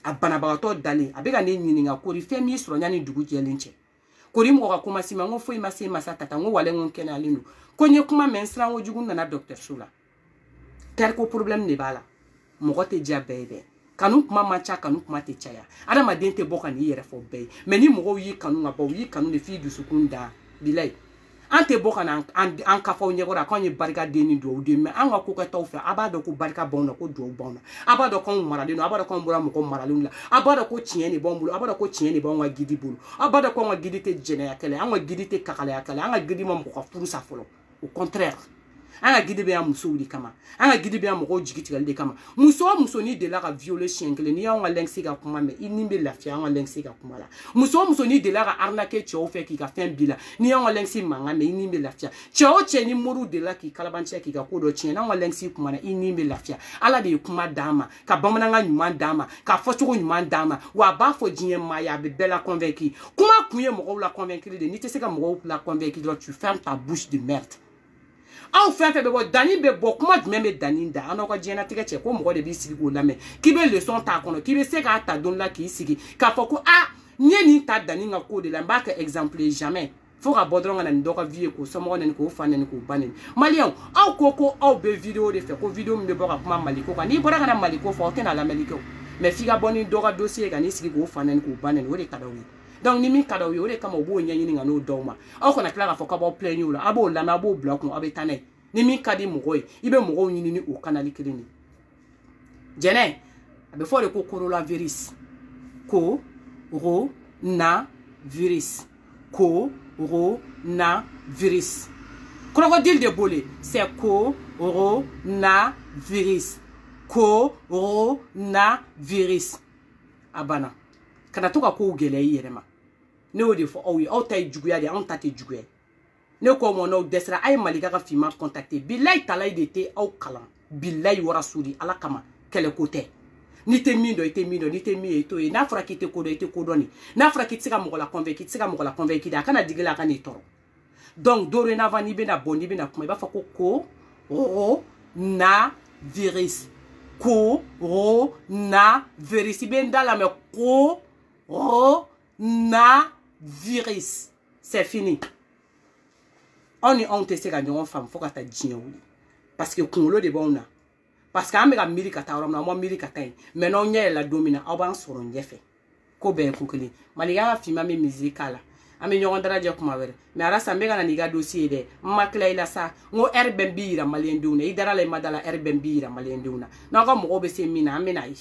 a banabagatɔ dalen a bɛ ka ne ɲininka kori fɛn min sɔrɔ yanni dugu jɛlen cɛ kori mɔgɔ ka kuma si ma n ko foyi ma se masa tata n ko wale n ko kɛnɛyalen don ko n ye kuma mɛn n siran kojugu nana dɔgɔtɔrɔso la kɛriko problème de b'a la mɔgɔ tɛ diya bɛɛ ye dɛ kanu kuma man ca kanu kuma tɛ caya adamaden tɛ bɔ ka n'i yɛrɛ fɔ bɛɛ ye mais ni mɔgɔw y'i kanu ka bɔ u y'i kanu de f'i dusukun da bilayi an tɛ bɔ ka na an kafaw ɲɛkɔrɔ k'anw ye barikaden ni duwawu den mais an ka ko kɛtaw fɛ a b'a dɔn ko barika b'anw na ko duwawu b'anw na a b'a dɔn k'anw maralen don a b'a dɔn k'anw bɔra mɔgɔ maralenw la a b'a dɔn ko tiɲɛ de b'anw bolo a b'a dɔn ko tiɲɛ de b'anw ka gidi bolo a b'a dɔn k'anw ka gidi tɛ jɛnɛya kɛlɛ an ka gidi tɛ kakalaya kɛlɛ an ka gidi ma mɔgɔ ka furu sa fɔlɔ au contraire an ka gidi bɛ yan musow de kama an ka gidi bɛ yan mɔgɔw jigi tigɛli de kama muso o muso n'i delila ka violer siɲɛ kelen n'i y'anw ka lɛnkisi ka kuma mɛn i ni bɛ lafiya an ka lɛnkisi ka kuma la muso o muso n'i delila ka arnaquer cɛw fɛ k'i ka fɛn b'i la n'i y'anw ka lɛnkisi mankan mɛn i ni bɛ lafiya cɛ o cɛ ni moriw delila k'i kalabanciya k'i ka ko dɔ tiɲɛ n'anw ka lɛnkisi kuma na i ni bɛ lafiya ala de ye kuma d'an ma ka bamanankan ɲuman d'an ma ka fɔcogo ɲuman d'an ma wa a b'a fɔ diɲɛ maa ye a bɛ bɛɛ la convaincre kuma kun ye mɔgɔw la convaincre de n'i tɛ se ka mɔgɔw la convaincre dɔrɔn tu fermes ta bouche de merde aw fɛn fɛn bɛ bɔ danni bɛ bɔ kuma jumɛn bɛ danni da an n'aw ka diɲɛlatigɛ cɛ ko mɔgɔ de b'i sigi k'o lamɛn k'i bɛ leçon t'a kɔnɔ k'i bɛ se k'a ta don la k'i sigi k'a fɔ ko a n ye nin ta danni ka ko de la n b'a kɛ exemple ye jamais fo ka bɔ dɔrɔn ka na nin dɔ ka vie ye k'o somɔgɔ neni k'o fa neni k'o ba neni maliyɛnw aw ko aw bɛ vidéo de fɛ ko vidéo min bɛ bɔ ka kuma maliko kan n'i bɔra ka na maliko fɔ aw tɛna lamɛnni kɛ o mais f'i ka bɔ ni dɔ ka dossier ye ka n'i sigi k'o fa neni k'o ba neni o de ka d'aw ye donc ni min ka d'aw ye o de kama u b'o ɲɛɲini ka n'o d'aw ma aw kana tila k'a fɔ k'a b'aw plaigner o la a b'o lamɛn a b'o bila kun aw bɛ taa n'a ye ni min ka di mɔgɔ ye i bɛ mɔgɔw ɲini ni o kanali kelen de jɛnɛ a bɛ fɔ de ko coronavirus coronavirus coronavirus Crocodile de bolé, c'est coronavirus. Coronavirus. Abana. Kana to ka ko gele yere ma. Ne o de fo o yi o tay juguya de on tate juguya. Ne ko mo no desra ay malika ka fima contacter. Billahi talay de te au kalan. Billahi wa rasuli ala kama kele côté. Ni te mindo ite mindo ni te mi eto e na fura ki te kodo ite kodoni. Na fura ki tsika mo la convaincre, tsika mo la convaincre da kana digila kana itoro. Donc dorénavant ni bena boni bena kuma ba fa ko na virus. Coronavirus. Ben dans la me coronavirus. C'est fini. On est honte c'est quand on femme faut que ta djien. Parce que qu'on de bon na. Parce que amega miri kata rom na mo miri kata. Mais non nya la domina oban soro nyefe. Ko ben kokeli. Maliga fima me musicala. Ame nyogon daraje kuma were mais ara sambe kana niga dossier de makla ila sa ngo erbembira malenduna idara le madala erbembira malenduna na ko mo be se mina amena yi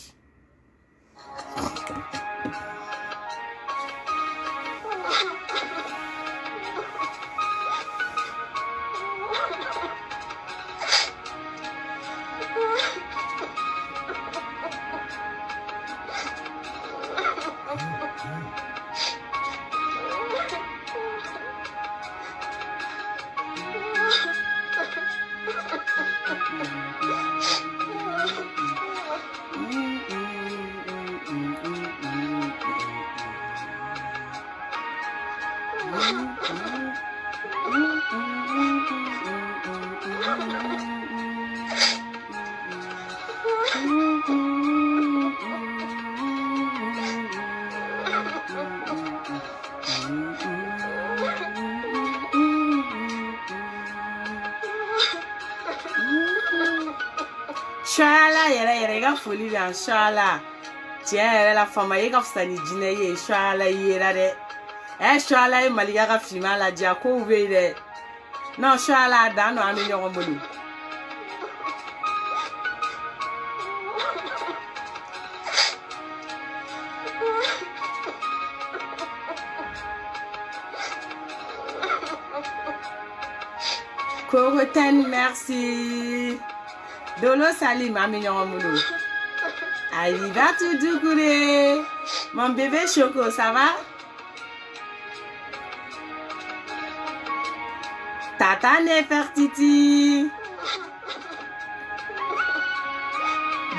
Shala yere ga foli dan shala tiens la femme yega fsani jine ye shala yera de shala e maliga ga fima la dia ko we de non shala dan no ami nyogo mulu Koroten merci Dolo Salim, Aminyon Moulou. Arriva tout doucouré. Mon bébé Choco, ça va? Tata Nefertiti.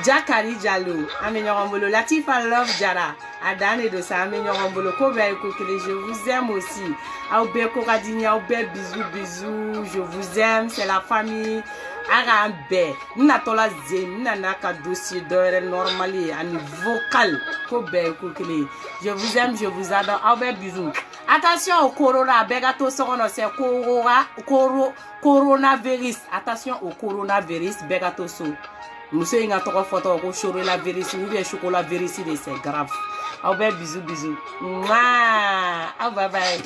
Jakari Diallo, Aminyon Moulou. Latifa Love Jara. Adane de ça, Aminyon Moulou. Kobe Kokele, je vous aime aussi. Aoube Kokadini, Aoube, bisous. Je vous aime, c'est la famille. Arambe, natola zem, nanaka dossier d'heure normal et vocal. Je vous aime, je vous adore. Aoube, bisous. Attention au corona, begato sono c'est coronavirus. Attention au coronavirus, begato so. Monsieur inga toko photo ko choro la virus ou bien chocolat virus c'est grave. Aoube, bisous. Mouah, bye bye.